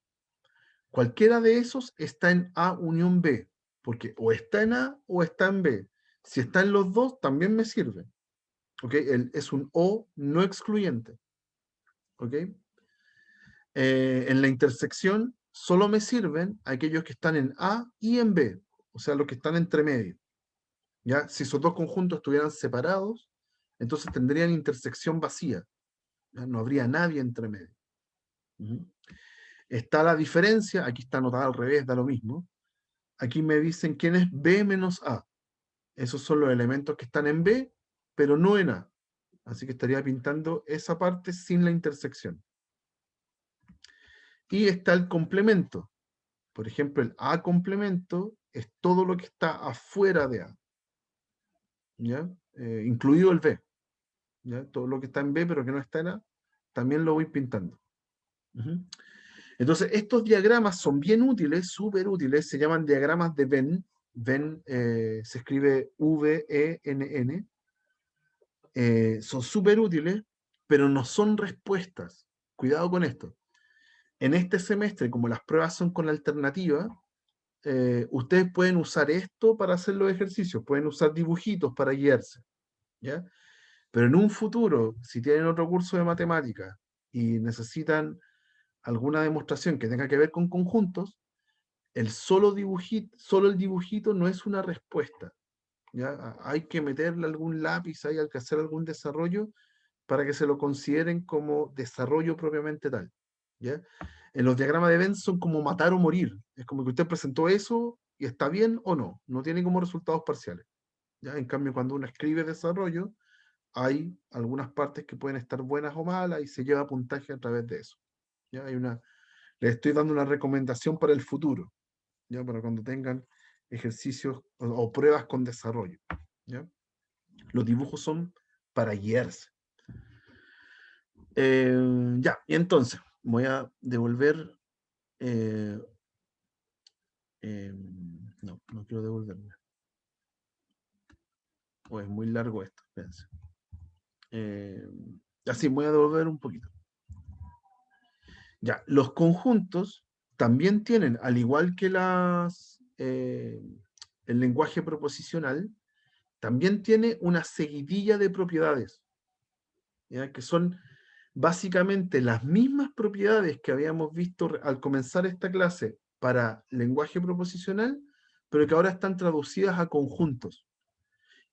Cualquiera de esos está en A unión B, porque o está en A o está en B. Si está en los dos, también me sirve. ¿Ok? Es un O no excluyente. ¿Ok? En la intersección solo me sirven aquellos que están en A y en B, o sea, los que están entre medio. ¿Ya? Si esos dos conjuntos estuvieran separados, entonces tendrían intersección vacía. ¿Ya? No habría nadie entre medio. Está la diferencia, aquí está anotada al revés, da lo mismo. Aquí me dicen quién es B menos A. Esos son los elementos que están en B, pero no en A. Así que estaría pintando esa parte sin la intersección. Y está el complemento. Por ejemplo, el A complemento es todo lo que está afuera de A. ¿Ya? Incluido el B. ¿Ya? Todo lo que está en B pero que no está en A, también lo voy pintando. Entonces, estos diagramas son bien útiles, súper útiles, se llaman diagramas de Venn. Venn se escribe V-E-N-N. Son súper útiles, pero no son respuestas. Cuidado con esto. En este semestre, como las pruebas son con alternativa, ustedes pueden usar esto para hacer los ejercicios, pueden usar dibujitos para guiarse, ¿ya? Pero en un futuro, si tienen otro curso de matemáticas y necesitan alguna demostración que tenga que ver con conjuntos, solo el dibujito no es una respuesta, ¿ya? Hay que meterle algún lápiz, hay que hacer algún desarrollo para que se lo consideren como desarrollo propiamente tal, ¿ya? En los diagramas de Venn son como matar o morir. Es como que usted presentó eso y está bien o no. No tiene como resultados parciales, ¿ya? En cambio, cuando uno escribe desarrollo, hay algunas partes que pueden estar buenas o malas y se lleva puntaje a través de eso, ¿ya? Les estoy dando una recomendación para el futuro, ¿ya? Para cuando tengan ejercicios o pruebas con desarrollo, ¿ya? Los dibujos son para guiarse. Ya, y entonces voy a devolver. No, no quiero devolverme. O es muy largo esto, espérense. Así, voy a devolver un poquito. Ya, los conjuntos también tienen, al igual que el lenguaje proposicional, también tiene una seguidilla de propiedades, ¿ya? Que son básicamente las mismas propiedades que habíamos visto al comenzar esta clase para lenguaje proposicional, pero que ahora están traducidas a conjuntos.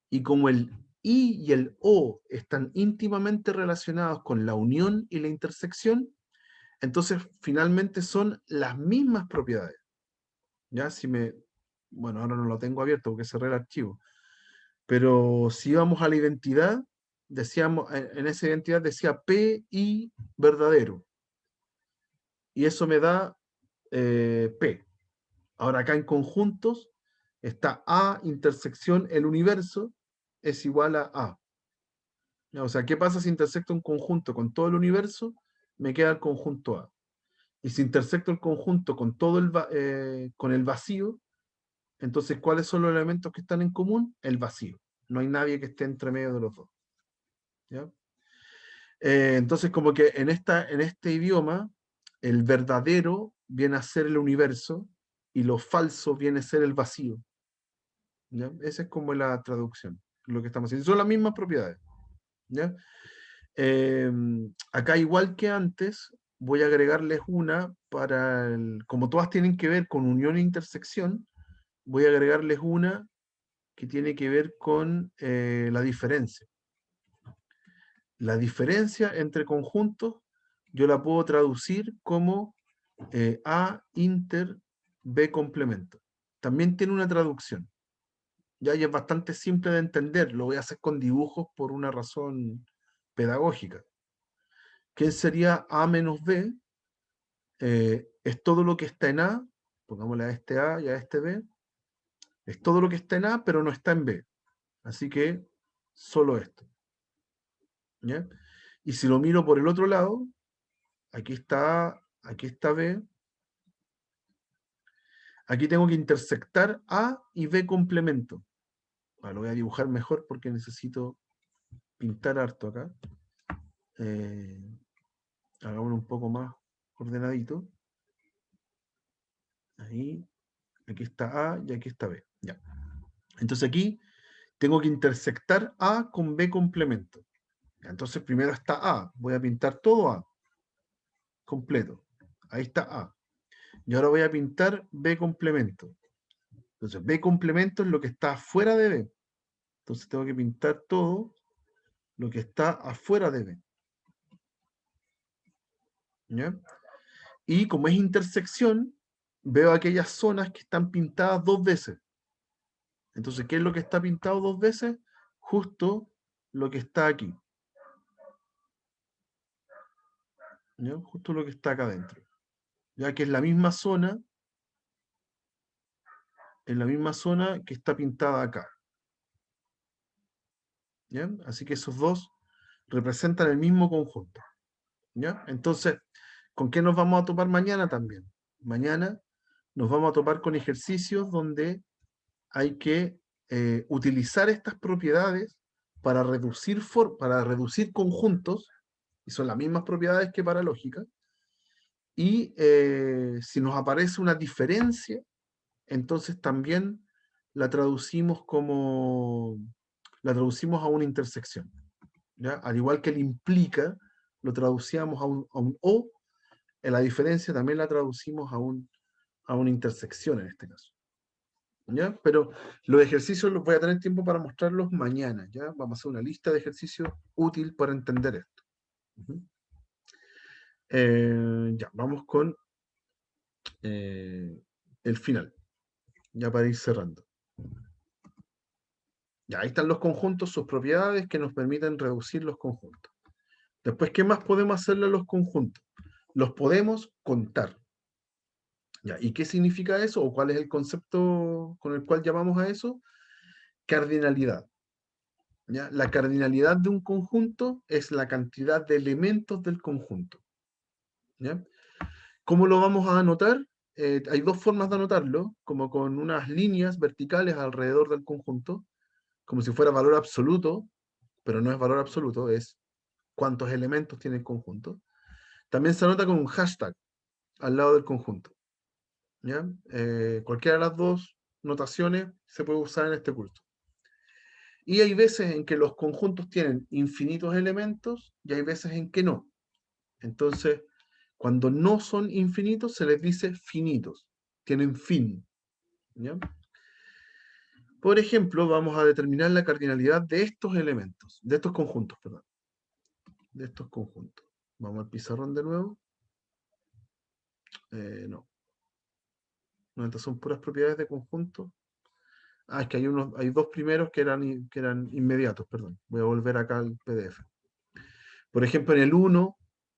Y como el y el o están íntimamente relacionados con la unión y la intersección, entonces finalmente son las mismas propiedades. Ya bueno, ahora no lo tengo abierto porque cerré el archivo, pero si íbamos a la identidad, decíamos, en esa identidad decía P y verdadero, y eso me da P. Ahora acá en conjuntos está A intersección el universo es igual a A. O sea, ¿qué pasa si intersecto un conjunto con todo el universo? Me queda el conjunto A. Y si intersecto el conjunto con con el vacío, entonces, ¿cuáles son los elementos que están en común? El vacío. No hay nadie que esté entre medio de los dos, ¿ya? Entonces, como que en este idioma, el verdadero viene a ser el universo y lo falso viene a ser el vacío, ¿ya? Esa es como la traducción, lo que estamos haciendo. Son las mismas propiedades, ¿ya? Acá, igual que antes, voy a agregarles una como todas tienen que ver con unión e intersección, voy a agregarles una que tiene que ver con la diferencia. La diferencia entre conjuntos yo la puedo traducir como A inter B complemento. También tiene una traducción. Ya, y es bastante simple de entender. Lo voy a hacer con dibujos por una razón pedagógica. ¿Qué sería A menos B? Es todo lo que está en A, pongámosle a este A y a este B, es todo lo que está en A, pero no está en B. Así que solo esto, ¿ya? Y si lo miro por el otro lado, aquí está B, aquí tengo que intersectar A y B complemento. Bueno, lo voy a dibujar mejor porque necesito pintar harto acá. Hagámoslo un poco más ordenadito. Ahí, aquí está A y aquí está B. Ya. Entonces aquí tengo que intersectar A con B complemento. Entonces primero está A, voy a pintar todo A, completo. Ahí está A. Y ahora voy a pintar B complemento. Entonces B complemento es lo que está afuera de B. Entonces tengo que pintar todo lo que está afuera de B. ¿Ya? Y como es intersección, veo aquellas zonas que están pintadas dos veces. Entonces, ¿qué es lo que está pintado dos veces? Justo lo que está aquí. ¿Ya? Justo lo que está acá adentro. Ya que es la misma zona, que está pintada acá. ¿Ya? Así que esos dos representan el mismo conjunto. ¿Ya? Entonces, ¿Con qué nos vamos a topar mañana también? Mañana nos vamos a topar con ejercicios donde hay que utilizar estas propiedades para reducir conjuntos, y son las mismas propiedades que para lógica, y si nos aparece una diferencia, entonces también la traducimos a una intersección, ¿ya? Al igual que el implica, lo traducíamos a un o, en la diferencia también la traducimos a una intersección en este caso. ¿Ya? Pero los ejercicios los voy a tener tiempo para mostrarlos mañana, ¿ya? Vamos a hacer una lista de ejercicios útil para entender esto. Ya, vamos con el final, ya para ir cerrando. Ya, ahí están los conjuntos, sus propiedades que nos permiten reducir los conjuntos. Después, ¿qué más podemos hacerle a los conjuntos? Los podemos contar. Ya, ¿y qué significa eso? ¿O cuál es el concepto con el cual llamamos a eso? Cardinalidad. ¿Ya? La cardinalidad de un conjunto es la cantidad de elementos del conjunto. ¿Ya? ¿Cómo lo vamos a anotar? Hay dos formas de anotarlo, como con unas líneas verticales alrededor del conjunto, como si fuera valor absoluto, pero no es valor absoluto, es cuántos elementos tiene el conjunto. También se anota con un hashtag al lado del conjunto. ¿Ya? Cualquiera de las dos notaciones se puede usar en este curso. Y hay veces en que los conjuntos tienen infinitos elementos y hay veces en que no. Entonces, cuando no son infinitos, se les dice finitos. Tienen fin. ¿Ya? Por ejemplo, vamos a determinar la cardinalidad de estos elementos, de estos conjuntos, perdón. De estos conjuntos. Vamos al pizarrón de nuevo. No. No, estas son puras propiedades de conjunto. Ah, es que hay dos primeros que eran inmediatos, perdón. Voy a volver acá al PDF. Por ejemplo, en el 1,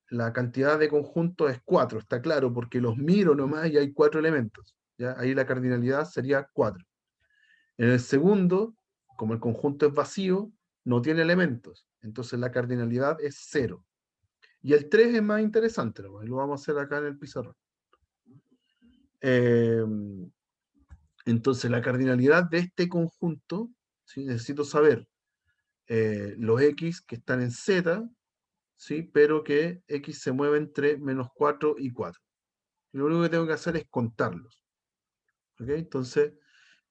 la cantidad de conjuntos es 4, está claro, porque los miro nomás y hay 4 elementos. ¿Ya? Ahí la cardinalidad sería 4. En el segundo, como el conjunto es vacío, no tiene elementos. Entonces la cardinalidad es 0. Y el 3 es más interesante, ¿no? Lo vamos a hacer acá en el pizarrón. Entonces la cardinalidad de este conjunto, ¿sí? Necesito saber los x que están en z, ¿sí? Pero que x se mueve entre -4 y 4. Y lo único que tengo que hacer es contarlos. ¿Okay? Entonces,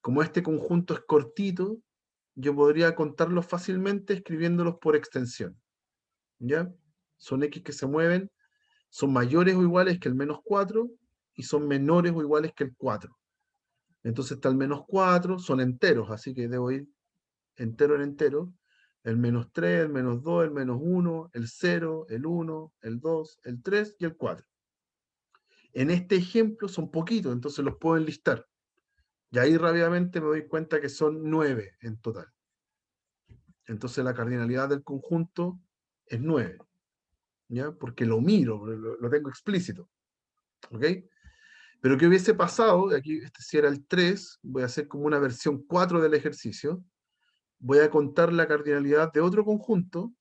como este conjunto es cortito, yo podría contarlos fácilmente escribiéndolos por extensión. ¿Ya? Son x que se mueven, son mayores o iguales que el -4 y son menores o iguales que el 4. Entonces está el -4, son enteros, así que debo ir entero en entero. El -3, el -2, el -1, el 0, el 1, el 2, el 3 y el 4. En este ejemplo son poquitos, entonces los puedo enlistar. Y ahí rápidamente me doy cuenta que son 9 en total. Entonces la cardinalidad del conjunto es 9. ¿Ya? Porque lo miro, lo tengo explícito. ¿Ok? Pero ¿qué hubiese pasado? Aquí, este sí era el 3, voy a hacer como una versión 4 del ejercicio. Voy a contar la cardinalidad de otro conjunto,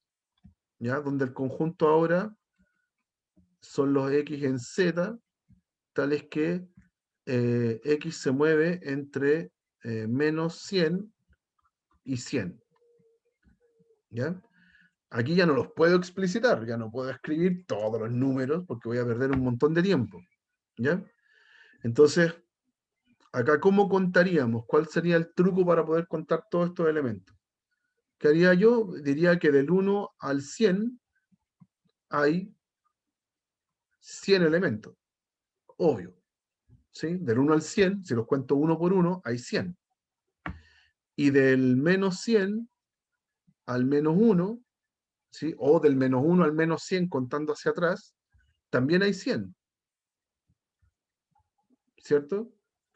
¿ya? Donde el conjunto ahora son los x en z, tales que x se mueve entre -100 y 100. ¿Ya? Aquí ya no los puedo explicitar, ya no puedo escribir todos los números porque voy a perder un montón de tiempo. ¿Ya? Entonces, acá, ¿cómo contaríamos? ¿Cuál sería el truco para poder contar todos estos elementos? ¿Qué haría yo? Diría que del 1 al 100 hay 100 elementos. Obvio. ¿Sí? Del 1 al 100, si los cuento uno por uno, hay 100. Y del -100 al -1, ¿sí? O del -1 al -100 contando hacia atrás, también hay 100. ¿Cierto?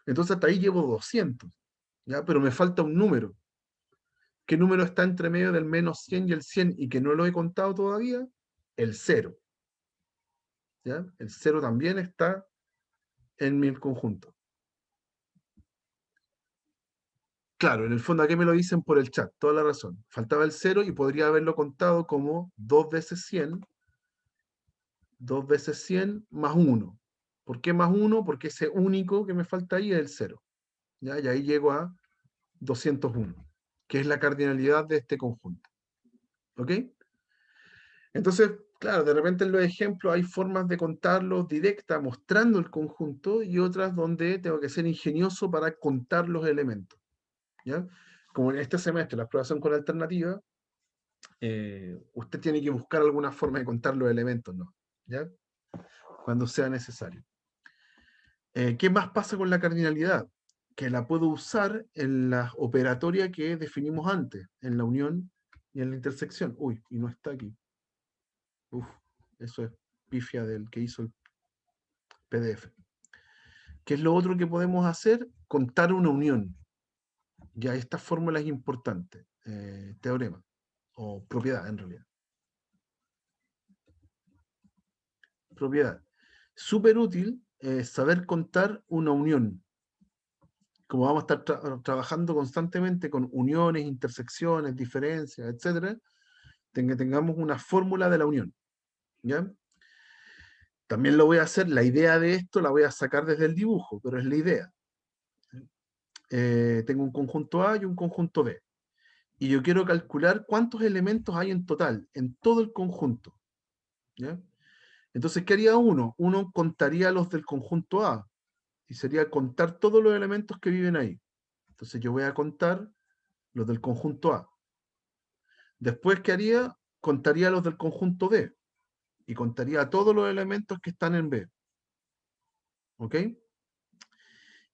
Entonces hasta ahí llevo 200. ¿Ya? Pero me falta un número. ¿Qué número está entre medio del -100 y el 100 y que no lo he contado todavía? El 0. ¿Ya? El 0 también está en mi conjunto. Claro, en el fondo aquí me lo dicen por el chat, toda la razón. Faltaba el 0 y podría haberlo contado como 2 veces 100 2 veces 100 más 1. ¿Por qué más 1? Porque ese único que me falta ahí es el 0. ¿Ya? Y ahí llego a 201, que es la cardinalidad de este conjunto. ¿Ok? Entonces, claro, de repente en los ejemplos hay formas de contarlos directas mostrando el conjunto y otras donde tengo que ser ingenioso para contar los elementos. ¿Ya? Como en este semestre, las pruebas son con alternativa, usted tiene que buscar alguna forma de contar los elementos, ¿no? ¿Ya? Cuando sea necesario. ¿Qué más pasa con la cardinalidad? Que la puedo usar en la operatoria que definimos antes, en la unión y en la intersección. Uy, y no está aquí. Uf, eso es pifia del que hizo el PDF. ¿Qué es lo otro que podemos hacer? Contar una unión. Ya esta fórmula es importante. Teorema, o propiedad en realidad. Propiedad. Súper útil saber contar una unión. Como vamos a estar trabajando constantemente con uniones, intersecciones, diferencias, etc., tengamos una fórmula de la unión. ¿Ya? También lo voy a hacer, la idea de esto la voy a sacar desde el dibujo, pero es la idea. Tengo un conjunto A y un conjunto B. Y yo quiero calcular cuántos elementos hay en total, en todo el conjunto. ¿Ya? Entonces, ¿qué haría uno? Uno contaría los del conjunto A, y sería contar todos los elementos que viven ahí. Entonces yo voy a contar los del conjunto A. Después, ¿qué haría? Contaría los del conjunto B, y contaría todos los elementos que están en B. ¿Ok?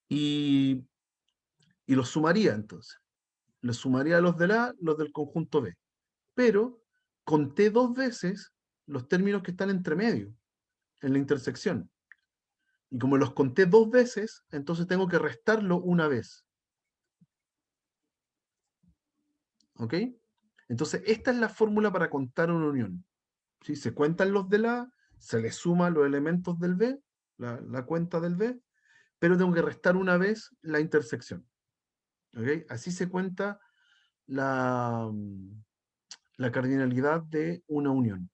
Y los sumaría entonces. Les sumaría los del A, los del conjunto B. Pero conté 2 veces los términos que están entre medio, en la intersección. Y como los conté 2 veces, entonces tengo que restarlo una vez. ¿Ok? Entonces, esta es la fórmula para contar una unión. ¿Sí? Se cuentan los del A, se le suman los elementos del B, la cuenta del B, pero tengo que restar una vez la intersección. ¿Ok? Así se cuenta la cardinalidad de una unión.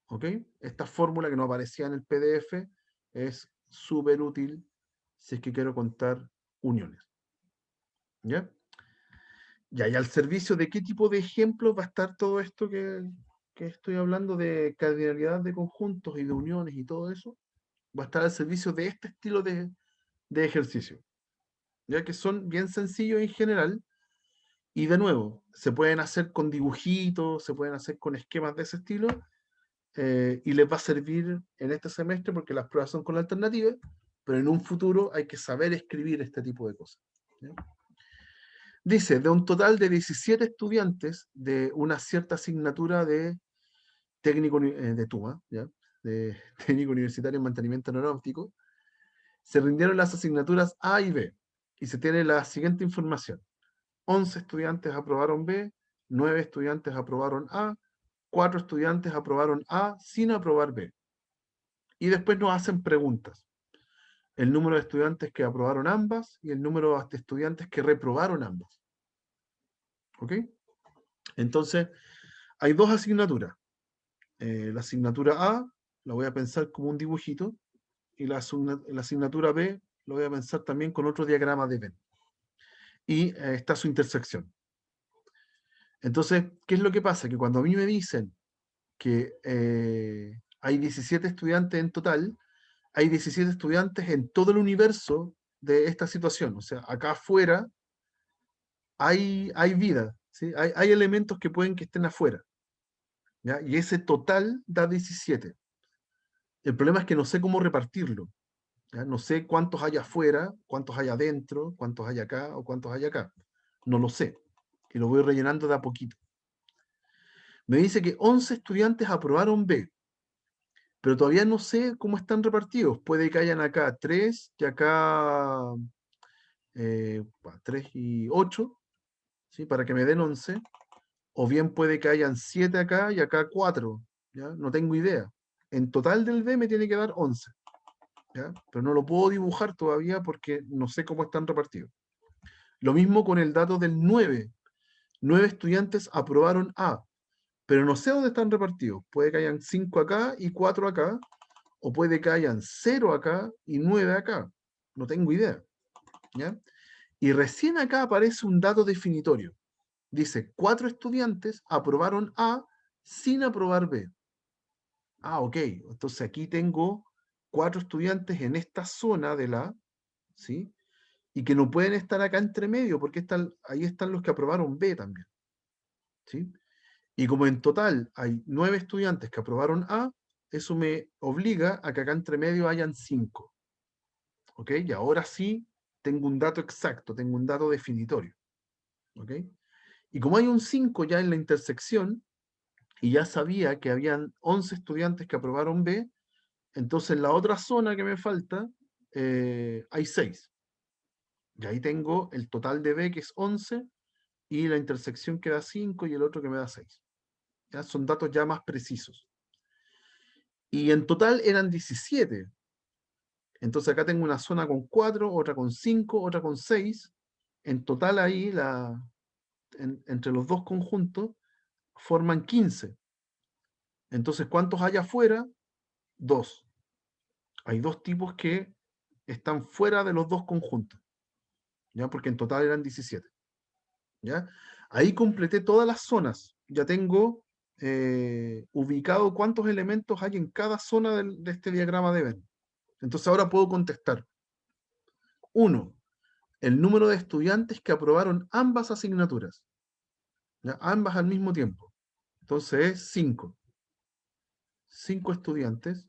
¿Ok? Esta fórmula que no aparecía en el PDF es súper útil si es que quiero contar uniones. ¿Ya? Ya, y al servicio de qué tipo de ejemplos va a estar todo esto que estoy hablando de cardinalidad de conjuntos y de uniones y todo eso, va a estar al servicio de este estilo de ejercicio, ya que son bien sencillos en general, y de nuevo, se pueden hacer con dibujitos, se pueden hacer con esquemas de ese estilo, y les va a servir en este semestre porque las pruebas son con la alternativa, pero en un futuro hay que saber escribir este tipo de cosas. ¿Ya? Dice, de un total de 17 estudiantes de una cierta asignatura de técnico de TUMA, ¿ya? De técnico universitario en mantenimiento aeronáutico, se rindieron las asignaturas A y B, y se tiene la siguiente información. 11 estudiantes aprobaron B, 9 estudiantes aprobaron A, 4 estudiantes aprobaron A sin aprobar B. Y después nos hacen preguntas. El número de estudiantes que aprobaron ambas y el número de estudiantes que reprobaron ambas. ¿Ok? Entonces, hay 2 asignaturas. La asignatura A la voy a pensar como un dibujito, y la asignatura B lo voy a pensar también con otro diagrama de Venn. Y está su intersección. Entonces, ¿qué es lo que pasa? Que cuando a mí me dicen que hay 17 estudiantes en total, hay 17 estudiantes en todo el universo de esta situación. O sea, acá afuera hay vida, ¿sí? Hay elementos que pueden que estén afuera. ¿Ya? Y ese total da 17. El problema es que no sé cómo repartirlo. ¿Ya? No sé cuántos hay afuera, cuántos hay adentro, cuántos hay acá o cuántos hay acá. No lo sé. Y lo voy rellenando de a poquito. Me dice que 11 estudiantes aprobaron B, pero todavía no sé cómo están repartidos. Puede que hayan acá 3 y acá 3 y 8, ¿sí? Para que me den 11. O bien puede que hayan 7 acá y acá 4. ¿Ya? No tengo idea. En total del B me tiene que dar 11. ¿Ya? Pero no lo puedo dibujar todavía porque no sé cómo están repartidos. Lo mismo con el dato del 9. 9 estudiantes aprobaron A, pero no sé dónde están repartidos. Puede que hayan 5 acá y 4 acá, o puede que hayan 0 acá y 9 acá. No tengo idea. ¿Ya? Y recién acá aparece un dato definitorio. Dice, 4 estudiantes aprobaron A sin aprobar B. Ah, ok. Entonces aquí tengo 4 estudiantes en esta zona de la A, ¿sí? Y que no pueden estar acá entre medio, porque ahí están los que aprobaron B también. ¿Sí? Y como en total hay 9 estudiantes que aprobaron A, eso me obliga a que acá entre medio hayan 5. ¿Ok? Y ahora sí tengo un dato exacto, tengo un dato definitorio. ¿Ok? Y como hay un 5 ya en la intersección, y ya sabía que habían 11 estudiantes que aprobaron B, entonces en la otra zona que me falta hay 6. Y ahí tengo el total de B, que es 11, y la intersección que da 5 y el otro que me da 6. ¿Ya? Son datos ya más precisos. Y en total eran 17. Entonces acá tengo una zona con 4, otra con 5, otra con 6. En total ahí, entre los dos conjuntos, forman 15. Entonces, ¿cuántos hay afuera? 2. Hay 2 tipos que están fuera de los dos conjuntos, ¿ya? Porque en total eran 17. ¿Ya? Ahí completé todas las zonas. Ya tengo ubicado cuántos elementos hay en cada zona de este diagrama de Venn. Entonces ahora puedo contestar. 1. El número de estudiantes que aprobaron ambas asignaturas. ¿Ya? Ambas al mismo tiempo. Entonces es 5. 5 estudiantes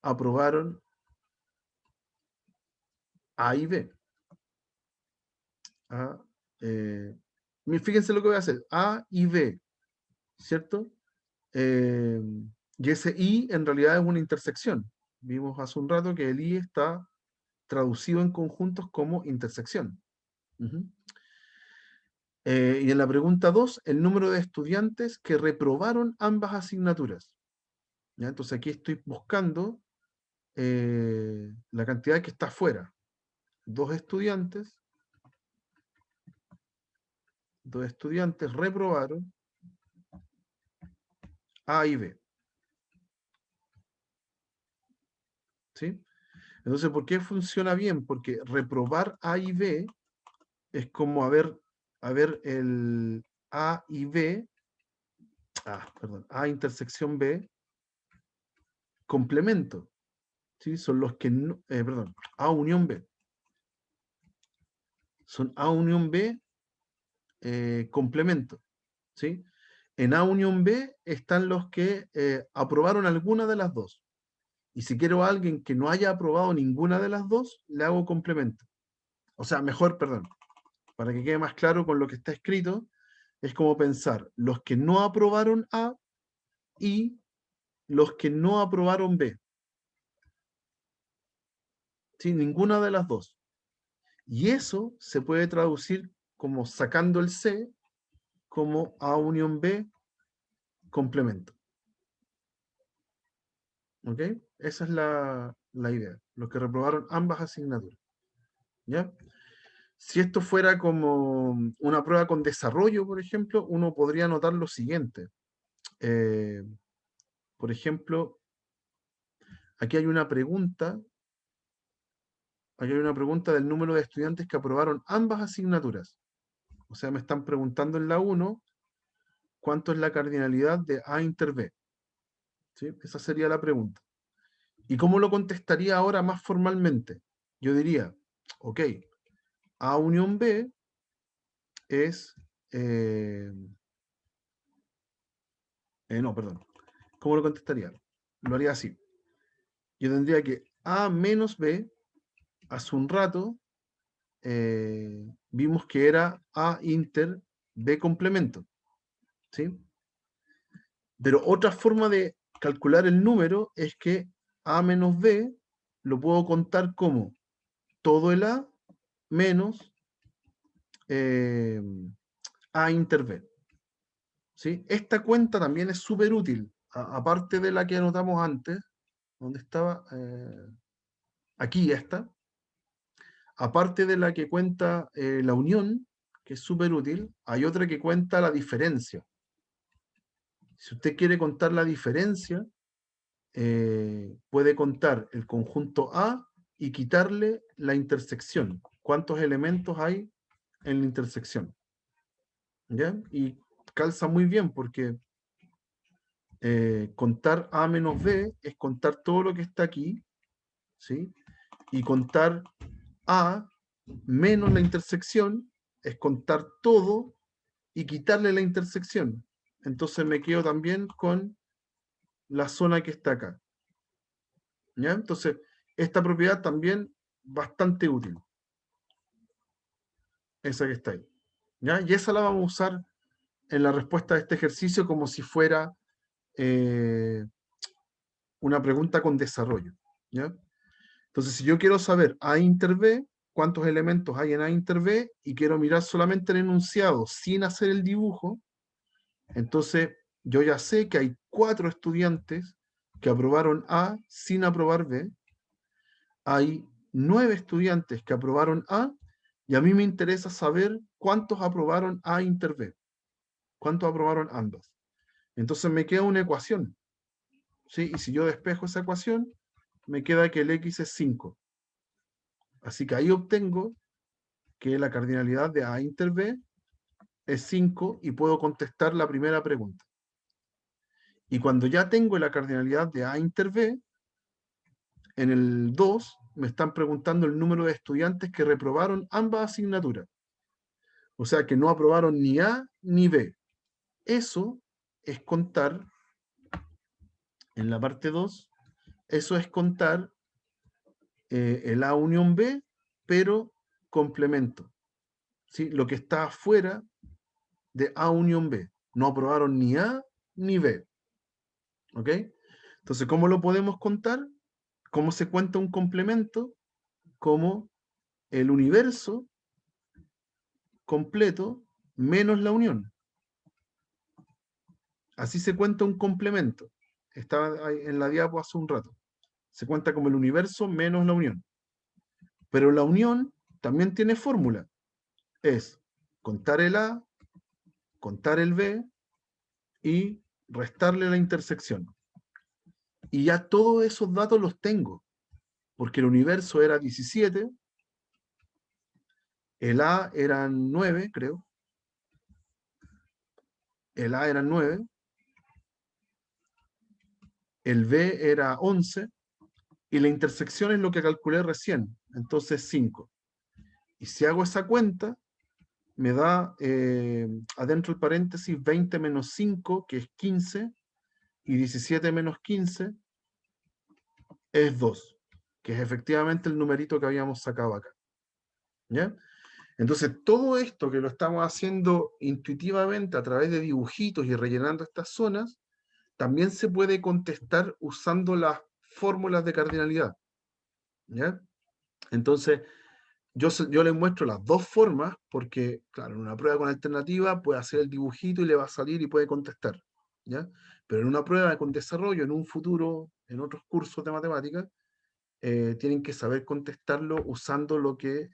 aprobaron A y B. Fíjense lo que voy a hacer. A y B, ¿cierto? Y ese I en realidad es una intersección. Vimos hace un rato que el I está traducido en conjuntos como intersección. Y en la pregunta 2, el número de estudiantes que reprobaron ambas asignaturas. ¿Ya? Entonces aquí estoy buscando la cantidad que está afuera. 2 estudiantes reprobaron A y B. ¿Sí? Entonces, ¿por qué funciona bien? Porque reprobar A y B es como haber el A y B, A intersección B, complemento. ¿Sí? Son los que no, A unión B. Son A unión B complemento. ¿Sí? En A unión B están los que aprobaron alguna de las dos. Y si quiero a alguien que no haya aprobado ninguna de las dos, le hago complemento. O sea, mejor, perdón, para que quede más claro con lo que está escrito, es como pensar los que no aprobaron A y los que no aprobaron B. ¿Sí? Ninguna de las dos. Y eso se puede traducir como sacando el C como A unión B complemento. ¿Ok? Esa es la idea. Los que reprobaron ambas asignaturas. ¿Ya? Si esto fuera como una prueba con desarrollo, por ejemplo, uno podría notar lo siguiente. Por ejemplo, aquí hay una pregunta. Aquí hay una pregunta del número de estudiantes que aprobaron ambas asignaturas. O sea, me están preguntando en la 1 cuánto es la cardinalidad de A inter B. ¿Sí? Esa sería la pregunta. ¿Y cómo lo contestaría ahora más formalmente? Yo diría, ok, A unión B es... no, perdón. ¿Cómo lo contestaría? Lo haría así. Yo tendría que A menos B, hace un rato, vimos que era A inter B complemento. ¿Sí? Pero otra forma de calcular el número es que A menos B lo puedo contar como todo el A menos A inter B. ¿Sí? Esta cuenta también es súper útil, aparte de la que anotamos antes, donde estaba, aquí está, aparte de la que cuenta la unión, que es súper útil, hay otra que cuenta la diferencia. Si usted quiere contar la diferencia, puede contar el conjunto A y quitarle la intersección. ¿Cuántos elementos hay en la intersección? ¿Ya? Y calza muy bien porque contar A menos B es contar todo lo que está aquí, ¿sí? Y contar A menos la intersección es contar todo y quitarle la intersección. Entonces me quedo también con la zona que está acá. ¿Ya? Entonces, esta propiedad también bastante útil. Esa que está ahí. ¿Ya? Y esa la vamos a usar en la respuesta de este ejercicio como si fuera una pregunta con desarrollo. ¿Ya? Entonces, si yo quiero saber A inter B, cuántos elementos hay en A inter B, y quiero mirar solamente el enunciado sin hacer el dibujo, entonces yo ya sé que hay 4 estudiantes que aprobaron A sin aprobar B. Hay 9 estudiantes que aprobaron A, y a mí me interesa saber cuántos aprobaron A inter B. ¿Cuántos aprobaron ambas? Entonces me queda una ecuación, ¿sí? Y si yo despejo esa ecuación, me queda que el X es 5. Así que ahí obtengo que la cardinalidad de A inter B es 5 y puedo contestar la primera pregunta. Y cuando ya tengo la cardinalidad de A inter B, en el 2 me están preguntando el número de estudiantes que reprobaron ambas asignaturas. O sea que no aprobaron ni A ni B. Eso es contar, en la parte 2, eso es contar el A unión B, pero complemento. ¿Sí? Lo que está afuera de A unión B. No aprobaron ni A ni B. ¿Ok? Entonces, ¿cómo lo podemos contar? ¿Cómo se cuenta un complemento? Como el universo completo menos la unión. Así se cuenta un complemento. Estaba ahí en la diapo hace un rato. Se cuenta como el universo menos la unión. Pero la unión también tiene fórmula. Es contar el A, contar el B y restarle la intersección. Y ya todos esos datos los tengo, porque el universo era 17, el A eran 9, creo, el A eran 9, el B era 11, y la intersección es lo que calculé recién, entonces 5. Y si hago esa cuenta, me da adentro el paréntesis 20 menos 5, que es 15, y 17 menos 15 es 2, que es efectivamente el numerito que habíamos sacado acá. ¿Ya? Entonces, todo esto que lo estamos haciendo intuitivamente a través de dibujitos y rellenando estas zonas, también se puede contestar usando las fórmulas de cardinalidad. ¿Ya? Entonces, yo les muestro las dos formas, porque, claro, en una prueba con alternativa puede hacer el dibujito y le va a salir y puede contestar. ¿Ya? Pero en una prueba con desarrollo, en un futuro, en otros cursos de matemáticas, tienen que saber contestarlo usando lo que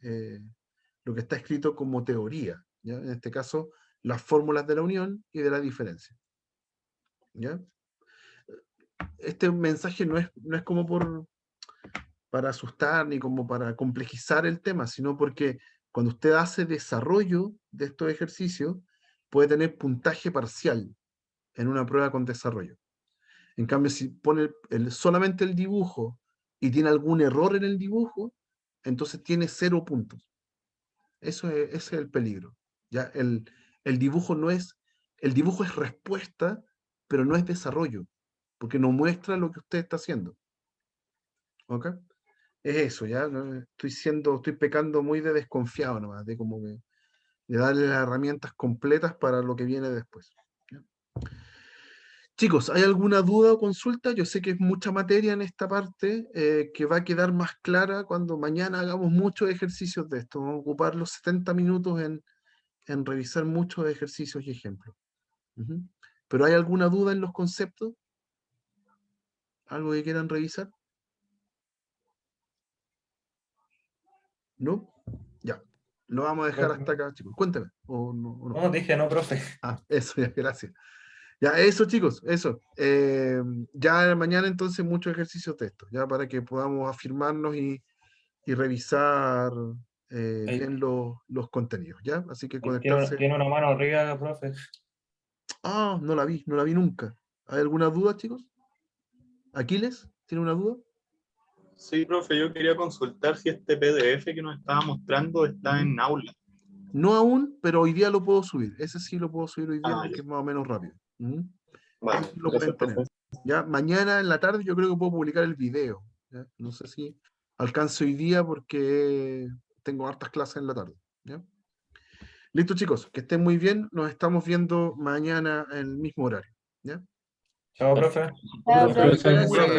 está escrito como teoría, ¿ya? En este caso, las fórmulas de la unión y de la diferencia. ¿Ya? Este mensaje no es como para asustar ni como para complejizar el tema, sino porque cuando usted hace desarrollo de estos ejercicios, puede tener puntaje parcial en una prueba con desarrollo. En cambio, si pone solamente el dibujo y tiene algún error en el dibujo, entonces tiene 0 puntos. Ese es el peligro. ¿Ya? El dibujo no es, el dibujo es respuesta, pero no es desarrollo, porque no muestra lo que usted está haciendo. ¿Ok? Es eso, ya. ¿No? Estoy pecando muy de desconfiado nomás, de como que de darle las herramientas completas para lo que viene después. ¿Ya? Chicos, ¿hay alguna duda o consulta? Yo sé que es mucha materia en esta parte que va a quedar más clara cuando mañana hagamos muchos ejercicios de esto. Vamos a ocupar los 70 minutos en revisar muchos ejercicios y ejemplos. Ujú. ¿Pero hay alguna duda en los conceptos? ¿Algo que quieran revisar? ¿No? Ya. Lo vamos a dejar hasta acá, chicos. Cuéntame. ¿O no? No, dije no, profe. Eso, ya, gracias. Ya, eso chicos, eso. Ya mañana entonces muchos ejercicios de esto, ya para que podamos afirmarnos y revisar Ahí, bien los contenidos, ¿ya? Así que ahí conectarse. tiene una mano arriba, profe. Ah, no la vi nunca. ¿Hay alguna duda, chicos? ¿Aquiles? ¿Tiene una duda? Sí, profe, yo quería consultar si este PDF que nos estaba mostrando está en aula. No aún, pero hoy día lo puedo subir. Ese sí lo puedo subir hoy día Ah, porque ya. es más o menos rápido. Ujú. Ese Vale, sí lo gracias, pueden tener. profe. Ya, mañana en la tarde yo creo que puedo publicar el video. ¿Ya? No sé si alcance hoy día porque tengo hartas clases en la tarde. ¿Ya? Listo, chicos, que estén muy bien. Nos estamos viendo mañana en el mismo horario. ¿Ya? Chao, profe. Chao, Profe, profe. buena tarde.